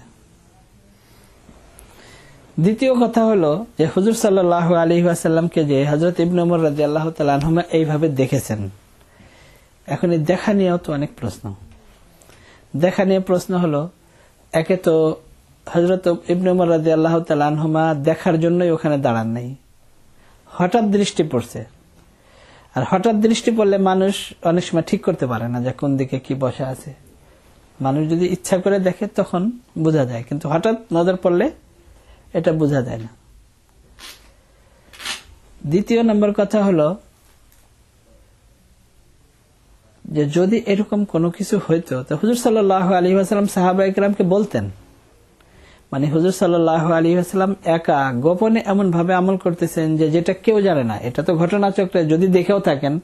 দ্বিতীয় কথা হলো যে হুজুর সাল্লাল্লাহু আলাইহি ওয়াসাল্লামকে যে হযরত ইবনে ওমর রাদিয়াল্লাহু তাআলা আনহুমা এইভাবে দেখেছেন, এখন এই দেখা নিয়েও তো অনেক প্রশ্ন। দেখা নিয়ে প্রশ্ন হলো, একে তো হযরত ইবনে ওমর রাদিয়াল্লাহু তাআলা আনহুমা দেখার জন্যই ওখানে দাঁড়ান নাই, হঠাৎ দৃষ্টি পড়ছে। আর হঠাৎ দৃষ্টি পড়লে মানুষ অনেক সময় ঠিক করতে পারে না যে কোন দিকে কি বসা আছে। মানুষ যদি ইচ্ছা করে দেখে তখন বোঝা যায়, কিন্তু হঠাৎ নজর পড়লে এটা বোঝা যায় না। দ্বিতীয় নম্বর কথা হলো যে যদি এরকম কোনো কিছু হইতো তো হুজুর সাল্লাল্লাহু আলাইহি ওয়াসাল্লাম সাহাবায়ে কেরামকে বলতেন। মানে হুজুর সাল্লাল্লাহু আলাইহি ওয়াসাল্লাম একা গোপনে এমন ভাবে আমল করতেছেন যে যেটা কেউ জানে না। এটা তো ঘটনাচক্রে যদি দেখেও থাকেন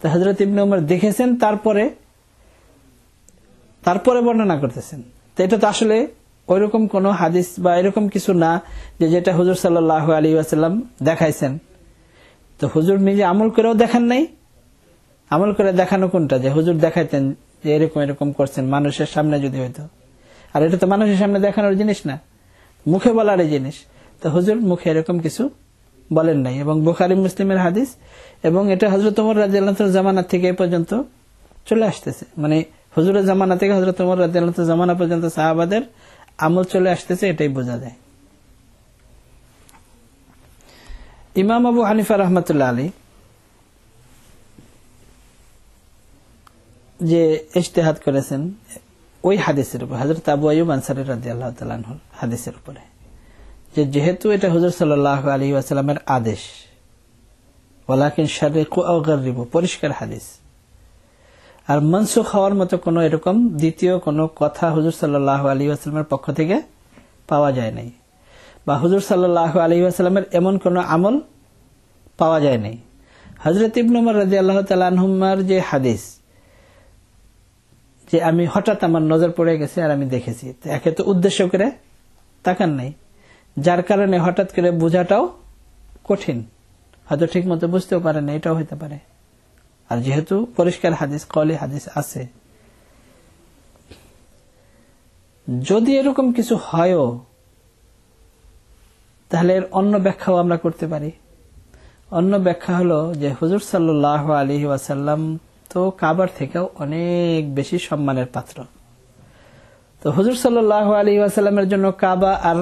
তো হযরত ইবনে ওমর দেখেছেন, তারপরে বর্ণনা করতেছেন। তো এটা তো আসলে ওইরকম কোন হাদিস বা এরকম কিছু না যে যেটা হুজুর সাল্লাল্লাহু আলাইহি ওয়াসাল্লাম দেখাইছেন। তো হুজুর নিজে আমল করেও দেখান নাই। আমল করে দেখানো কোনটা, যে হুজুর দেখাইতেন যে এরকম এরকম করছেন মানুষের সামনে যদি হইতো। আর এটা তো মানুষের সামনে দেখানোর জিনিস না, মুখে বলার জিনিস। তো হুজুর মুখে এরকম কিছু বলেন নাই। এবং বুখারী মুসলিমের হাদিস, এবং এটা হযরত ওমর রাদিয়াল্লাহু তাআলা জামানা থেকে এই পর্যন্ত চলে আসতেছে। মানে হুজুরের জামানা থেকে হযরত ওমর রাদিয়াল্লাহু তাআলা জামানা পর্যন্ত সাহাবাদের আমল চলে আসতেছে, এটাই বোঝা যায়। ইমাম আবু হানিফা রাহমাতুল্লাহ আলাইহি যে ইজতিহাদ করেছেন ওই হাদিসের উপর, হযরত আবু আইয়ুব আনসারী রাদিয়াল্লাহু তাআলা আনহুর হাদিসের উপরে, যে যেহেতু এটা হুজুর সাল্লাল্লাহু আলাইহি ওয়াসাল্লামের আদেশ, ওয়ালাকিন শারিকু আও গাররিবু, পরিষ্কার হাদিস। আর মনসুখ হওয়ার মতো কোনো এরকম দ্বিতীয় কোনো কথা হুজুর সাল্লাল্লাহু আলাইহি ওয়াসাল্লামের পক্ষ থেকে পাওয়া যায় নাই, বা হুজুর সাল্লাল্লাহু আলাইহি ওয়াসাল্লামের এমন কোনো আমল পাওয়া যায় নাই। হযরত ইবনে ওমর রাদিয়াল্লাহু তাআলা আনহুমার যে হাদিস, যে আমি হঠাৎ আমার নজর পড়ে গেছে আর আমি দেখেছি, একে তো উদ্দেশ্য করে তাকান নাই, যার কারণে হঠাৎ করে বোঝাটাও কঠিন, হয়তো ঠিক মতো বুঝতেও পারে না, এটাও হইতে পারে। আর যেহেতু পরিষ্কার হাদিস, কওলি হাদিস আছে, যদি এরকম কিছু হয়ও তাহলে এর অন্য ব্যাখ্যাও আমরা করতে পারি। অন্য ব্যাখ্যা হলো যে হুজুর সাল্লাল্লাহু আলাইহি ওয়াসাল্লাম তো কাবার থেকেও অনেক বেশি সম্মানের পাত্র। তো হুজুর সাল্লাল্লাহু আলাইহি ওয়াসাল্লামের জন্য কাবা আর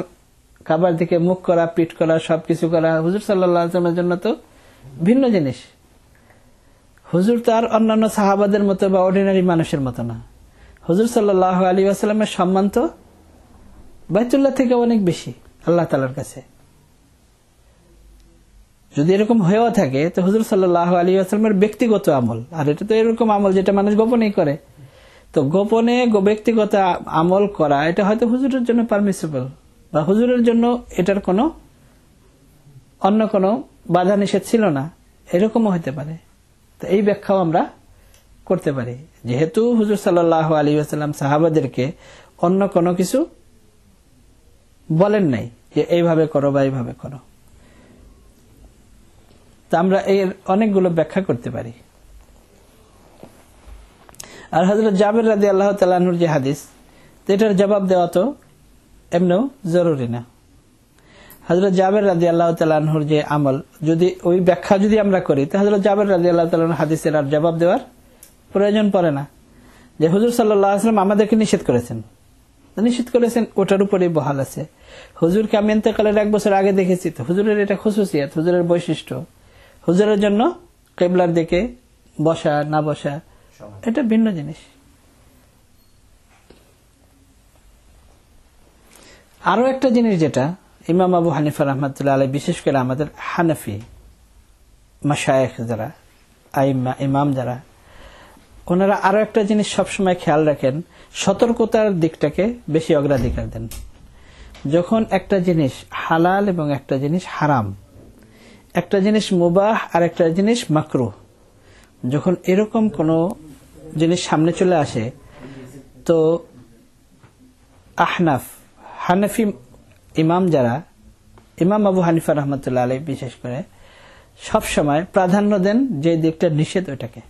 কাবার দিকে মুখ করা, পিঠ করা, সবকিছু করা হুজুর সাল্লাল্লাহু আলাইহি ওয়াসাল্লামের জন্য তো ভিন্ন জিনিস। হুজুর তো আর অন্যান্য সাহাবাদের মতো বা অর্ডিনারি মানুষের মতো না। হুজুর সাল্লাল্লাহু আলাইহি ওয়াসাল্লামের সম্মান তো বাইতুল্লাহ থেকে অনেক বেশি আল্লাহ তাআলার কাছে। যদি এরকম হয়েও থাকে তো হুজুর সাল্লাল্লাহু আলাইহি ওয়াসাল্লামের ব্যক্তিগত আমল, আর এটা তো এরকম আমল যেটা মানুষ গোপনেই করে, তো গোপনে ব্যক্তিগত আমল করা এটা হয়তো হুজুরের জন্য পারমিসিবল, বা হুজুরের জন্য এটার কোনো অন্য কোনো বাধা নিষেধ ছিল না, এরকমও হতে পারে। তো এই ব্যাখ্যাও আমরা করতে পারি, যেহেতু হুজুর সাল্লাল্লাহু আলাইহি ওয়াসাল্লাম সাহাবাদেরকে অন্য কোনো কিছু বলেন নাই যে এইভাবে করো বা এইভাবে করো। তা আমরা এর অনেকগুলো ব্যাখ্যা করতে পারি। আর হযরত জাবের রাদিয়াল্লাহু তাআলা আনহুর যে হাদিস, এটার জবাব দেওয়া তো এমনিও জরুরি না। হযরত জাবের রাদিয়াল্লাহু তাআলা আনহুর যে আমল, যদি ওই ব্যাখ্যা যদি আমরা করি তো হযরত জাবের রাদিয়াল্লাহু তাআলা আনহুর হাদিসের আর জবাব দেওয়ার প্রয়োজন পড়ে না। যে হুজুর সাল্লাল্লাহু আলাইহি ওয়াসাল্লাম আমাদেরকে নিষেধ করেছেন ওটার উপরেই বহাল আছে। হুজুরকে আমি ইন্তেকালের 1 বছর আগে দেখেছি, তো হুজুরের এটা খুসুসিয়াত, হুজুরের বৈশিষ্ট্য। হুজুরের জন্য কিবলার দিকে বসা না বসা এটা ভিন্ন জিনিস। আরো একটা জিনিস যেটা ইমাম আবু হানিফা রাহমাতুল্লাহ আলাইহি, বিশেষ করে আমাদের হানাফি মাশায়েখ যারা আইম্মা ইমাম যারা, ওনারা আরো একটা জিনিস সবসময় খেয়াল রাখেন, সতর্কতার দিকটাকে বেশি অগ্রাধিকার দেন। যখন একটা জিনিস হালাল এবং একটা জিনিস হারাম, একটা জিনিস মুবাহ আর একটা জিনিস মাকরুহ, যখন এরকম কোনো জিনিস সামনে চলে আসে, তো আহনাফ হানাফি ইমাম যারা, ইমাম আবু হানিফা রহমতুল্লাহ আলাইহি বিশেষ করে সব সময় প্রাধান্য দেন যে দিকটা নিষেধ ওইটাকে।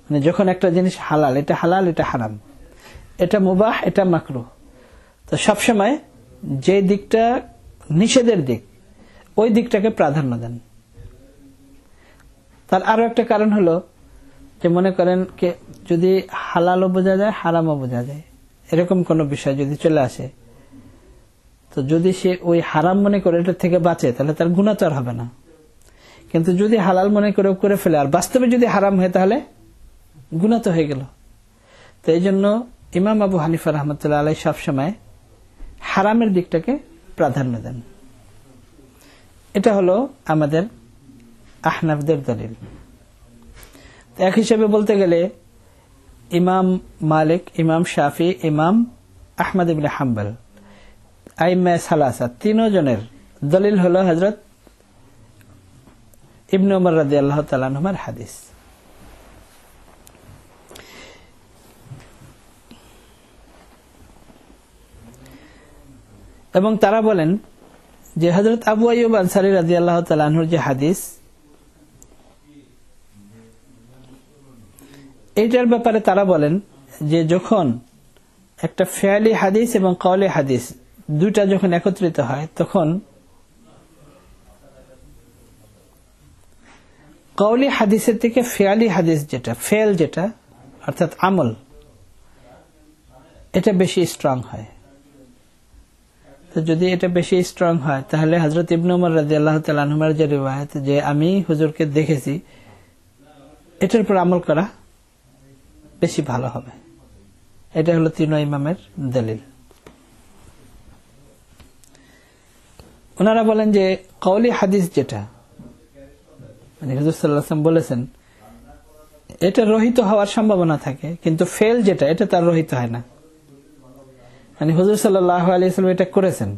মানে যখন একটা জিনিস হালাল, এটা হালাল, এটা হারাম, এটা মুবাহ, এটা মাকরুহ, তো সব সময় যে দিকটা নিষেধের দিক ওই দিকটাকে প্রাধান্য দেন। তার আরো একটা কারণ হলো যে মনে করেন কে যদি হালালও বোঝা যায় হারামও বোঝা যায়, এরকম কোন বিষয় যদি চলে আসে, তো যদি সে ওই হারাম মনে করে এটা থেকে বাঁচে তাহলে তার গুনাহ তো আর হবে না। কিন্তু যদি হালাল মনে করে ফেলে আর বাস্তবে যদি হারাম হয় তাহলে গুনাহ তো হয়ে গেল। তো এই জন্য ইমাম আবু হানিফা রহমতুল্লাহ আলাইহি সবসময় হারামের দিকটাকে প্রাধান্য দেন। এটা হলো আমাদের আহনাফদের দলিল। এক হিসেবে বলতে গেলে ইমাম মালিক, ইমাম শাফি, ইমাম আহমদ ইবনে হাম্বল, আইম্মা সালাসা, তিনজনের দলিল হলো হযরত ইবনে ওমর রাদিয়াল্লাহু তাআলা আনহুর হাদিস। এবং তারা বলেন যে হযরত আবু আইয়ুব আনসারী রাদিয়াল্লাহু তাআলা আনহুর যে হাদিস, এইটার ব্যাপারে তারা বলেন যে যখন একটা ফেয়ালি হাদিস এবং কওলি হাদিস দুইটা যখন একত্রিত হয়, তখন কওলি হাদিসের থেকে ফেয়ালি হাদিস যেটা, ফেল যেটা অর্থাৎ আমল, এটা বেশি স্ট্রং হয়। তো যদি এটা বেশি স্ট্রং হয় তাহলে হযরত ইবনে ওমর রাদিয়াল্লাহু তাআলা আনহুর যে রিওয়ায়াত যে আমি হুজুরকে দেখেছি, এটার উপর আমল করা বেশি ভালো হবে। এটা হলো তিন ইমামের দলিল। ওনারা বলেন যে কওলি হাদিস যেটা মানে হুজুর সাল্লাল্লাহু আলাইহি ওয়াসাল্লাম বলেছেন, এটা রহিত হওয়ার সম্ভাবনা থাকে, কিন্তু ফেল যেটা এটা তার রহিত হয় না। মানে হুজুর সাল্লাল্লাহু আলাইহি ওয়াসাল্লাম এটা করেছেন,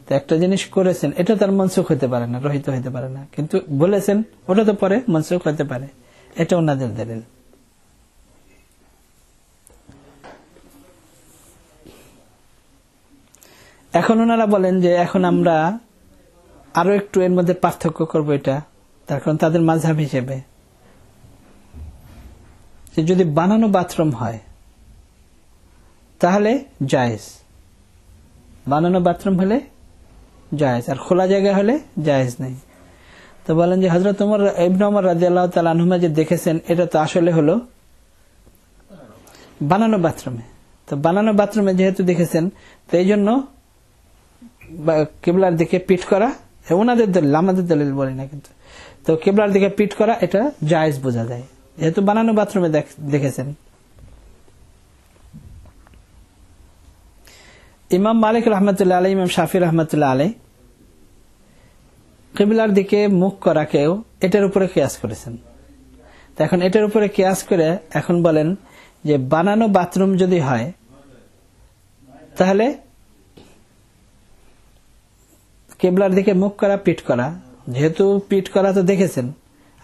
তো একটা জিনিস করেছেন এটা তার মনসুখ হতে পারে না, রহিত হতে পারে না, কিন্তু বলেছেন ওটা তো পরে মনসুখ হতে পারে। এটা ওনাদের দলিল। এখন ওনারা বলেন যে এখন আমরা আরো একটু এর মধ্যে পার্থক্য করবো, এটা তার কারণ তাদের মাযহাব হিসেবে যে যদি বানানো বাথরুম হয় তাহলে জায়েজ, বানানো বাথরুম হলে জায়েজ, আর খোলা জায়গা হলে জায়েজ নেই। তো বলেন যে হযরত ওমর ইবনে ওমর রাদিয়াল্লাহু তাআলা আনহুমা যে দেখেছেন এটা তো আসলে হলো বানানো বাথরুমে। তো বানানো বাথরুমে যেহেতু দেখেছেন, তো এই জন্য কিবলার দিকে পিঠ করা, ওনাদের দলিল, আমাদের দলিল বলি না, কিন্তু তো কিবলার দিকে পিঠ করা এটা জায়েজ বোঝা যায়, যেহেতু বানানো বাথরুমে দেখেছেন। ইমাম মালিক রহমতুল্লাহ আলাইহি, ইমাম শাফি রহমতুল্লাহ আলাইহি কিবলার দিকে মুখ করাকেও এটার উপরে কিয়াস করেছেন। তো এখন এটার উপরে কিয়াস করে এখন বলেন যে বানানো বাথরুম যদি হয় তাহলে কিবলার দিকে মুখ করা, পিঠ করা, যেহেতু পিঠ করা তো দেখেছেন,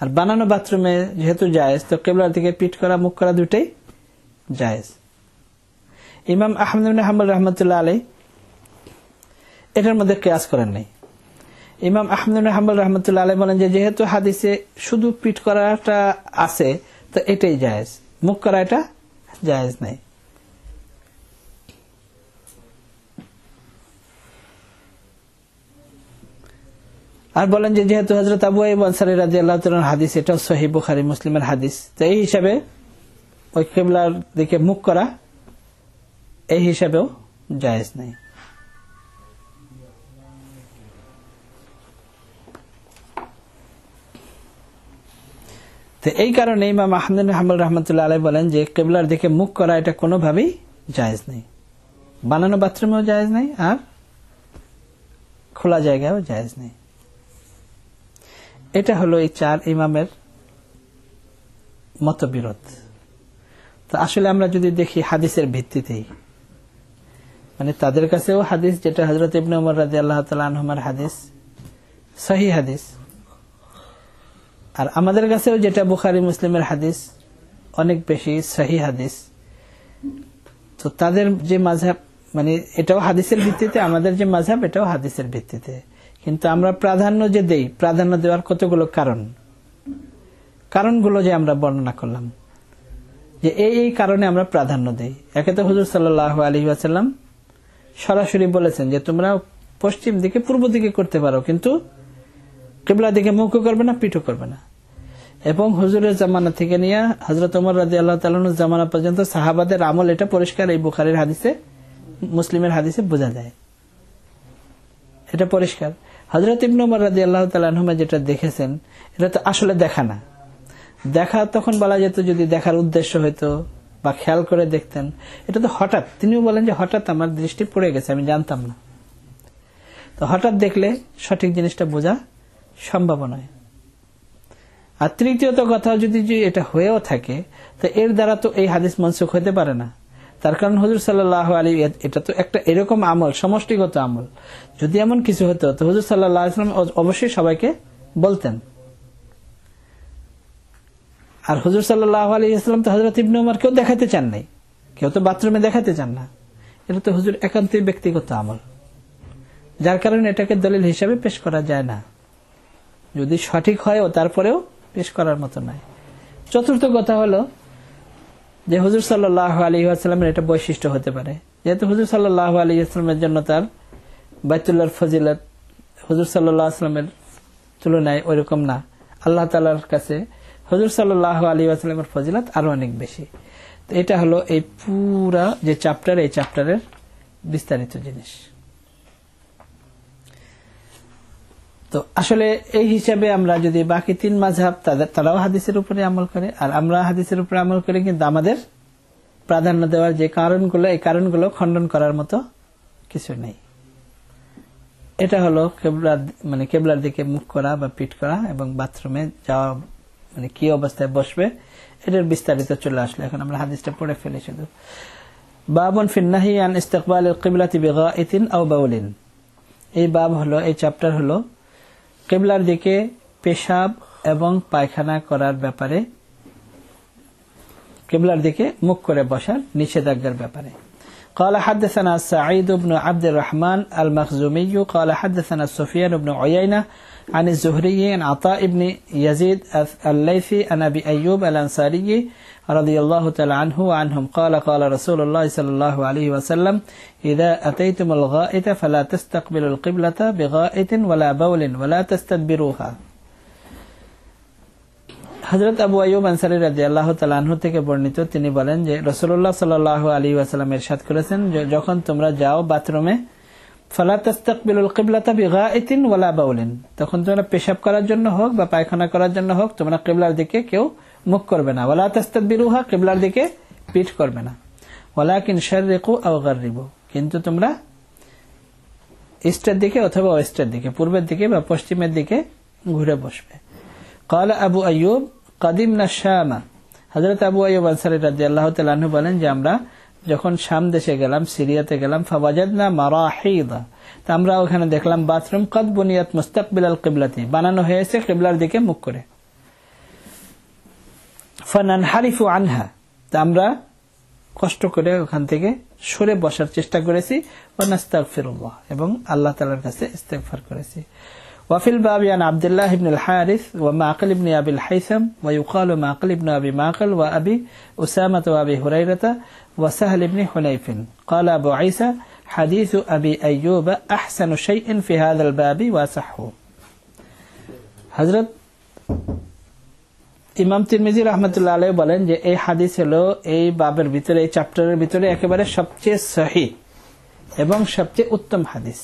আর বানানো বাথরুমে যেহেতু জায়েজ, তো কিবলার দিকে পিঠ করা, মুখ করা দুটাই জায়েজ। ইমাম আহমদ ইবনে হাম্বল রাহমাতুল্লাহ আলাইহি এটার মধ্যে কিয়াস করেন নাই। ইমাম আহমদ ইবনে হাম্বল রাহমাতুল্লাহ আলাইহি বলেন যে যেহেতু হাদিসে শুধু পিঠ করাটা আছে তো এটাই জায়েজ, মুখ করা এটা জায়েজ নাই। আর বলেন যে যেহেতু হযরত আবু আইয়ুব আনসারী রাদিয়াল্লাহু তাআলার হাদিস, এটা সহিহ বুখারী মুসলিমের হাদিস, তো এই হিসাবে ওই কিবলার দিকে মুখ করা এই হিসাবেও জায়েজ নাই। তো এই কারণে ইমাম আহমদ ইবনে হাম্বল রাহমাতুল্লাহ আলাইহি বলেন যে কিবলার দিকে মুখ করা এটা কোনোভাবেই জায়েজ নেই, বানানো বাথরুমেও জায়েজ নেই, আর খোলা জায়গায়ও জায়েজ নেই। এটা হলো এই 4 ইমামের মতবিরোধ। তো আসলে আমরা যদি দেখি হাদিসের ভিত্তিতেই, মানে তাদের কাছেও হাদিস যেটা হযরত ইবনে ওমর রাদিয়াল্লাহু তাআলা আনহুমার হাদিস, সহিহ হাদিস, আর আমাদের কাছেও যেটা বুখারী মুসলিমের হাদিস, অনেক বেশি সহিহ হাদিস। তো তাদের যে মাযহাব, মানে এটাও হাদিসের ভিত্তিতে, আমাদের যে মাযহাব এটাও হাদিসের ভিত্তিতে। কিন্তু আমরা প্রাধান্য যে দেই, প্রাধান্য দেওয়ার কতগুলো কারণগুলো যে আমরা বর্ণনা করলাম, যে এই কারণে আমরা প্রাধান্য দেই। একে তো হুজুর সাল্লাল্লাহু আলাইহি ওয়াসাল্লাম সরাসরি বলেছেন যে তোমরা পশ্চিম দিকে পূর্ব দিকে করতে পারো, কিন্তু কিবলা দিকে মুখও করবে না, পিঠও করবে না। এবং হুজুরের জামানা থেকে নিয়ে হযরত ওমর রাদিয়াল্লাহু তাআলা আনহুর জামানা পর্যন্ত সাহাবাদের আমল, এটা পরিষ্কার এই বুখারীর হাদিসে, মুসলিমের হাদিসে বোঝা যায়, এটা পরিষ্কার। হযরত ইবনে ওমর রাদিয়াল্লাহু তাআলা আনহুমা যেটা দেখেছেন, এটা তো আসলে দেখা না। দেখা তখন বলা যেত যদি দেখার উদ্দেশ্য হইতো বা খেয়াল করে দেখতেন। এটা তো হঠাৎ, তিনিও বলেন যে হঠাৎ আমার দৃষ্টি পড়ে গেছে, আমি জানতাম না। তো হঠাৎ দেখলে সঠিক জিনিসটা বোঝা সম্ভব নয়। আর তৃতীয়ত কথা, যদি এটা হয়েও থাকে, তো এর দ্বারা তো এই হাদিস মনসুখ হতে পারে না। তার কারণ হুজুর সাল্লাল্লাহু আলাইহি, এটা তো একটা এরকম আমল, সমষ্টিগত আমল। যদি এমন কিছু হতো তো হুজুর সাল্লাল্লাহু আলাইহি ওয়াসাল্লাম অবশ্যই সবাইকে বলতেন। আর হুজুর সাল্লাল্লাহু আলাইহি ওয়াসাল্লাম তো হযরত ইবনে ওমর কেউ দেখাতে চান নাই, কেউ তো বাথরুমে দেখাতে চান না। এটা তো হুজুর একান্তই ব্যক্তিগত আমল, যার কারণে এটাকে দলিল হিসেবে পেশ করা যায় না। যদি সঠিক হয়ও তারপরেও পেশ করার মতো নয়। চতুর্থ কথা হলো যে হুজুর সাল্লাল্লাহু আলাইহি ওয়াসাল্লামের এটা বৈশিষ্ট্য হতে পারে, যেহেতু হুজুর সাল্লাল্লাহু আলাইহি ওয়াসাল্লামের জন্য তার বাইতুল্লাহর ফজিলত হুজুর সাল্লাল্লাহু আলাইহি ওয়াসাল্লামের তুলনায় ওইরকম না। আল্লাহ তাআলার কাছে হুজুর সাল্লাল্লাহু আলাইহি ওয়াসাল্লামের ফজিলত আরো অনেক বেশি। তো এটা হলো এই পুরা যে চ্যাপ্টার, এই চ্যাপ্টারের বিস্তারিত জিনিস। তো আসলে এই হিসাবে আমরা যদি বাকি 3 মাযহাব, তারাও হাদিসের উপরে আমল করে আর আমরা হাদিসের উপরে আমল করি, কিন্তু আমাদের প্রাধান্য দেওয়ার যে কারণগুলো, এই কারণগুলো খণ্ডন করার মতো কিছু নেই। এটা হলো কেবলার দিকে মুখ করা বা পিঠ করা এবং বাথরুমে যাওয়া, মানে কি অবস্থায় বসবে, এটার বিস্তারিত চলে আসলো। এখন আমরা হাদিসটা পড়ে ফেলি শুধু। বাবুন ফিন নাহি আন ইস্তিকবালিল কিবলাতি বিগাইতিন আও বাউলিন। এই বাব হলো, এই চ্যাপ্টার হলো কিবলার দিকে পেশাব এবং পায়খানা করার ব্যাপারে, কিবলার দিকে মুখ করে বসার নিষেধাজ্ঞার ব্যাপারে। قال حدثنا سعيد بن عبد الرحمن المخزومي قال حدثنا سفيان بن عيينة عن الزهري عن عطاء بن يزيد الليثي عن أبي أيوب الأنصاري رضي الله تعالى عنه وعنهم قال قال رسول الله صلى الله عليه وسلم إذا أتيتم الغائط فلا تستقبلوا القبلة بغائط ولا بول ولا تستدبروها। হযরত আবু আইয়ুব আনসারী রাদিয়াল্লাহু তাআলা আনহু থেকে বর্ণিত, তিনি বলেন যে রাসূলুল্লাহ সাল্লাল্লাহু আলাইহি ওয়াসাল্লাম ইরশাদ করেছেন, যখন তোমরা যাও বাথরুমে, ফালা তাস্তাকবিলুল কিবলাতা বিগাইতিন ওয়ালা বাউলিন, তখন তোমরা পেশাব করার জন্য হোক বা পায়খানা করার জন্য হোক, তোমরা কিবলার দিকে কেউ মুখ করবে না। ওয়ালা তাস্তাদবিরুহা, কিবলার দিকে পিঠ করবে না। ওয়ালাকিন শাররিকু আও গাররিবু, কিন্তু তোমরা ইস্টের দিকে অথবা ওয়েস্টের দিকে, পূর্বের দিকে বা পশ্চিমের দিকে ঘুরে বসবে। قال আবু আইয়ুব قدمنا الشام, হযরত আবু আইয়ুব আনসারী রাদিয়াল্লাহু তাআলা আনহু বলেন যে আমরা যখন শাম দেশে গেলাম, সিরিয়াতে গেলাম, ফাওয়াজাদনা মারাহিদা, তা আমরা ওখানে দেখলাম বাথরুম কদ বুনিয়াত মুস্তাকবিলাল কিবলাতি, বানানো হয়েছে কিবলার দিকে মুখ করে। ফানানহারিফু আনহা, তা আমরা কষ্ট করে ওখান থেকে সরে বসার চেষ্টা করেছি। ওয়া নাস্তাগফিরুল্লাহ, এবং আল্লাহ তাআলার কাছে ইস্তিগফার করেছি। وفي الباب عن عبد الله بن الحارث ومعقل بن أبي الحيثم ويقال معقل بن أبي معقل وأبي أسامة وأبي هريرة وسهل بن حنيف قال أبو عيسى حديث أبي أيوب أحسن شيء في هذا الباب وأصحه। حضرت ইমাম তিরমিজি রাহমাতুল্লাহ আলাইহি বলেন যে এই হাদিস হলো এই বাবের ভিতরে, এই চ্যাপ্টারের ভিতরে একেবারে সবচেয়ে সহিহ এবং সবচেয়ে উত্তম হাদিস।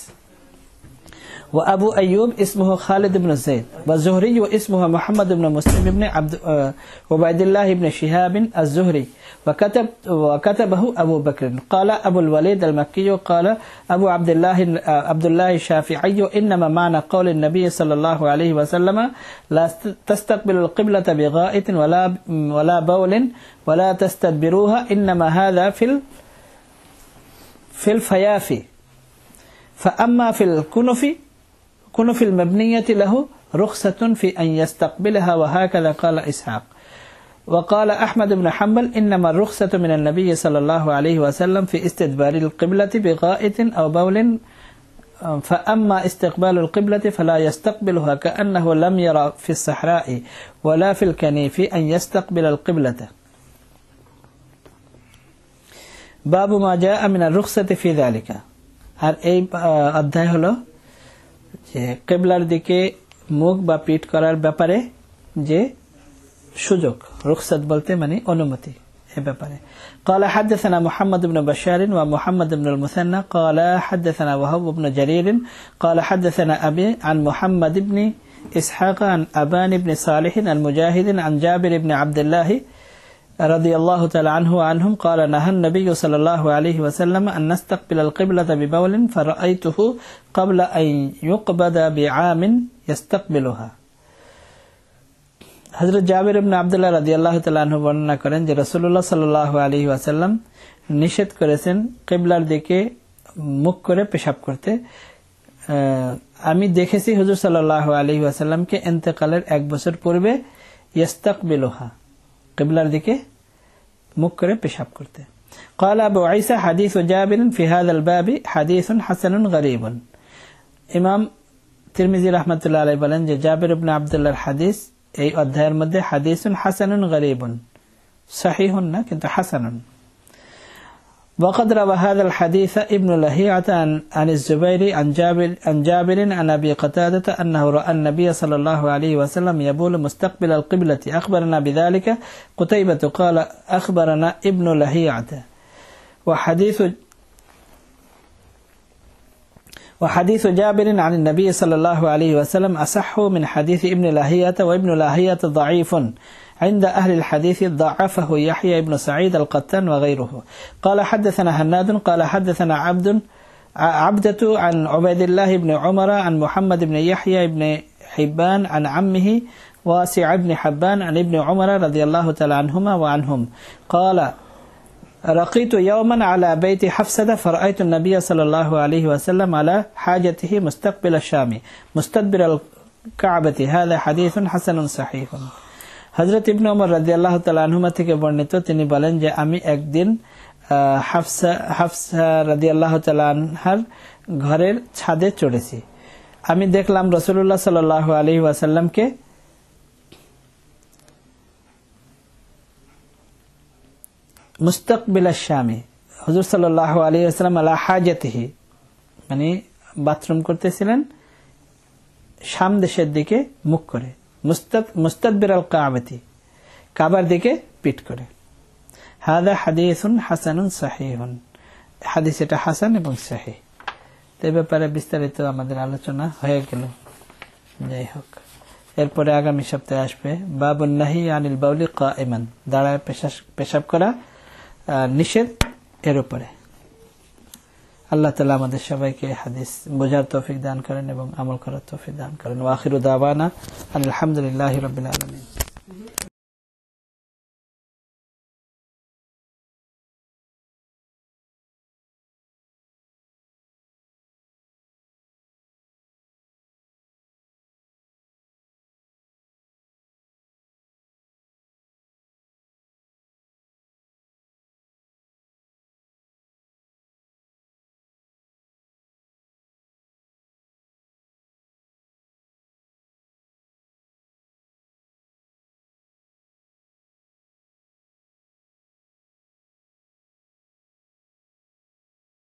وأبو أيوب اسمه خالد بن زيد والزهري اسمه محمد بن مسلم بن عبيد الله بن شهاب الزهري وكتبه أبو بكر. قال أبو الوليد المكي قال أبو عبد الله الشافعي إنما معنى قول النبي صلى الله عليه وسلم لا تستقبل القبلة بغائط ولا بول ولا تستدبروها إنما هذا في الفيافي فأما في الكنف المبنية له رخصة في أن يستقبلها وهكذا قال إسحاق. وقال أحمد بن حنبل إنما الرخصة من النبي صلى الله عليه وسلم في استدبار القبلة بغائط أو بول فأما استقبال القبلة فلا يستقبلها كأنه لم يرى في الصحراء ولا في الكنيف أن يستقبل القبلة. باب ما جاء من الرخصة في ذلك. আর এই অধ্যায় হলো যে কিবলার দিকে মুখ বা পিঠ করার ব্যাপারে যে সুযোগ, রুখসাত বলতে মানে অনুমতি এই ব্যাপারে। قال حدثنا محمد بن بشار ومحمد بن المثنى قال حدثنا وهب بن جرير قال حدثنا أبي عن محمد بن إسحاق عن أبان بن صالح عن مجاهد عن جابر بن عبد الله رضي الله تعالى عنه وعنهم قال نهى النبي صلى الله عليه وسلم أن نستقبل القبلة ببول فرأيته قبل أن يقبض بعام يستقبلها. হযরত জাবির ইবনে আব্দুল্লাহ রাদিয়াল্লাহু তাআলা আনহু বর্ণনা করেন যে রাসূলুল্লাহ সাল্লাল্লাহু আলাইহি ওয়াসাল্লাম নিষেধ করেছেন কিবলার দিকে মুখ করে পেশাব করতে। আমি দেখেছি হুজুর সাল্লাল্লাহু আলাইহি ওয়াসাল্লামকে ইন্তেকালের 1 বছর পূর্বে ইস্তাকবিলুহা কিবলার দিকে মুখ করে পেশাব করতে। قال أبو عيسى حديث جابر في هذا الباب حديث حسن غريب. ইমাম তিরমিজি রাহমাতুল্লাহ আলাইহি বলেন যে জাবির ইবনে আব্দুল্লাহর হাদিস এই অধ্যায়ের মধ্যে হাদিসুন হাসানুন গরীবুন, সহিহুন না কিন্তু হাসানুন। وقد روى هذا الحديث ابن لهيعة عن الزبير عن جابر عن أبي قتادة أنه رأى النبي صلى الله عليه وسلم يبول مستقبل القبلة. أخبرنا بذلك قتيبة قال أخبرنا ابن لهيعة. وحديث جابر عن النبي صلى الله عليه وسلم أصح من حديث ابن لهيعة وابن لهيعة ضعيف عند أهل الحديث ضعفه يحيى بن سعيد القطان وغيره. قال حدثنا هناد قال حدثنا عبدة عن عبيد الله بن عمر عن محمد بن يحيى بن حبان عن عمه واسع بن حبان عن ابن عمر رضي الله تعالى عنهما وعنهم قال رقيت يوما على بيت حفصة فرأيت النبي صلى الله عليه وسلم على حاجته مستقبل الشام مستدبر الكعبة. هذا حديث حسن صحيح. হযরত ইবনে ওমর রাদিয়াল্লাহু তাআলা আনহুমা থেকে বর্ণিত, তিনি বলেন যে আমি একদিন হাফসা রাদিয়াল্লাহু তাআলা আনহার ঘরের ছাদে চড়েছি। আমি দেখলাম রাসূলুল্লাহ সাল্লাল্লাহু আলাইহি ওয়াসাল্লামকে মুস্তাকবিল আশ-শামি, হুজুর সাল্লাল্লাহু আলাইহি ওয়াসাল্লাম আলা হাজাতিহি মানে বাথরুম করতেছিলেন শাম দেশের দিকে মুখ করে, মুস্তাদবির আল কাবাতি কাবার দিকে পিঠ করে। হাদা হাদিসুন হাসানুন সহিহুন, হাদিস এটা হাসান এবং সহিহ। এই ব্যাপারে বিস্তারিত আমাদের আলোচনা হয়ে গেল। যাই হোক, এরপরে আগামী সপ্তাহে আসবে বাবুন নাহি আনিল বাউলি কাইমান, দাঁড়ায় পেশাব করা নিষেধ এর উপরে। আল্লাহ তাআলা আমাদের সবাইকে হাদিস বোঝার তৌফিক দান করেন এবং আমল করার তৌফিক দান করেন। ওয়া আখিরু দাওয়ানা আলহামদুলিল্লাহি রাব্বিল আলামিন।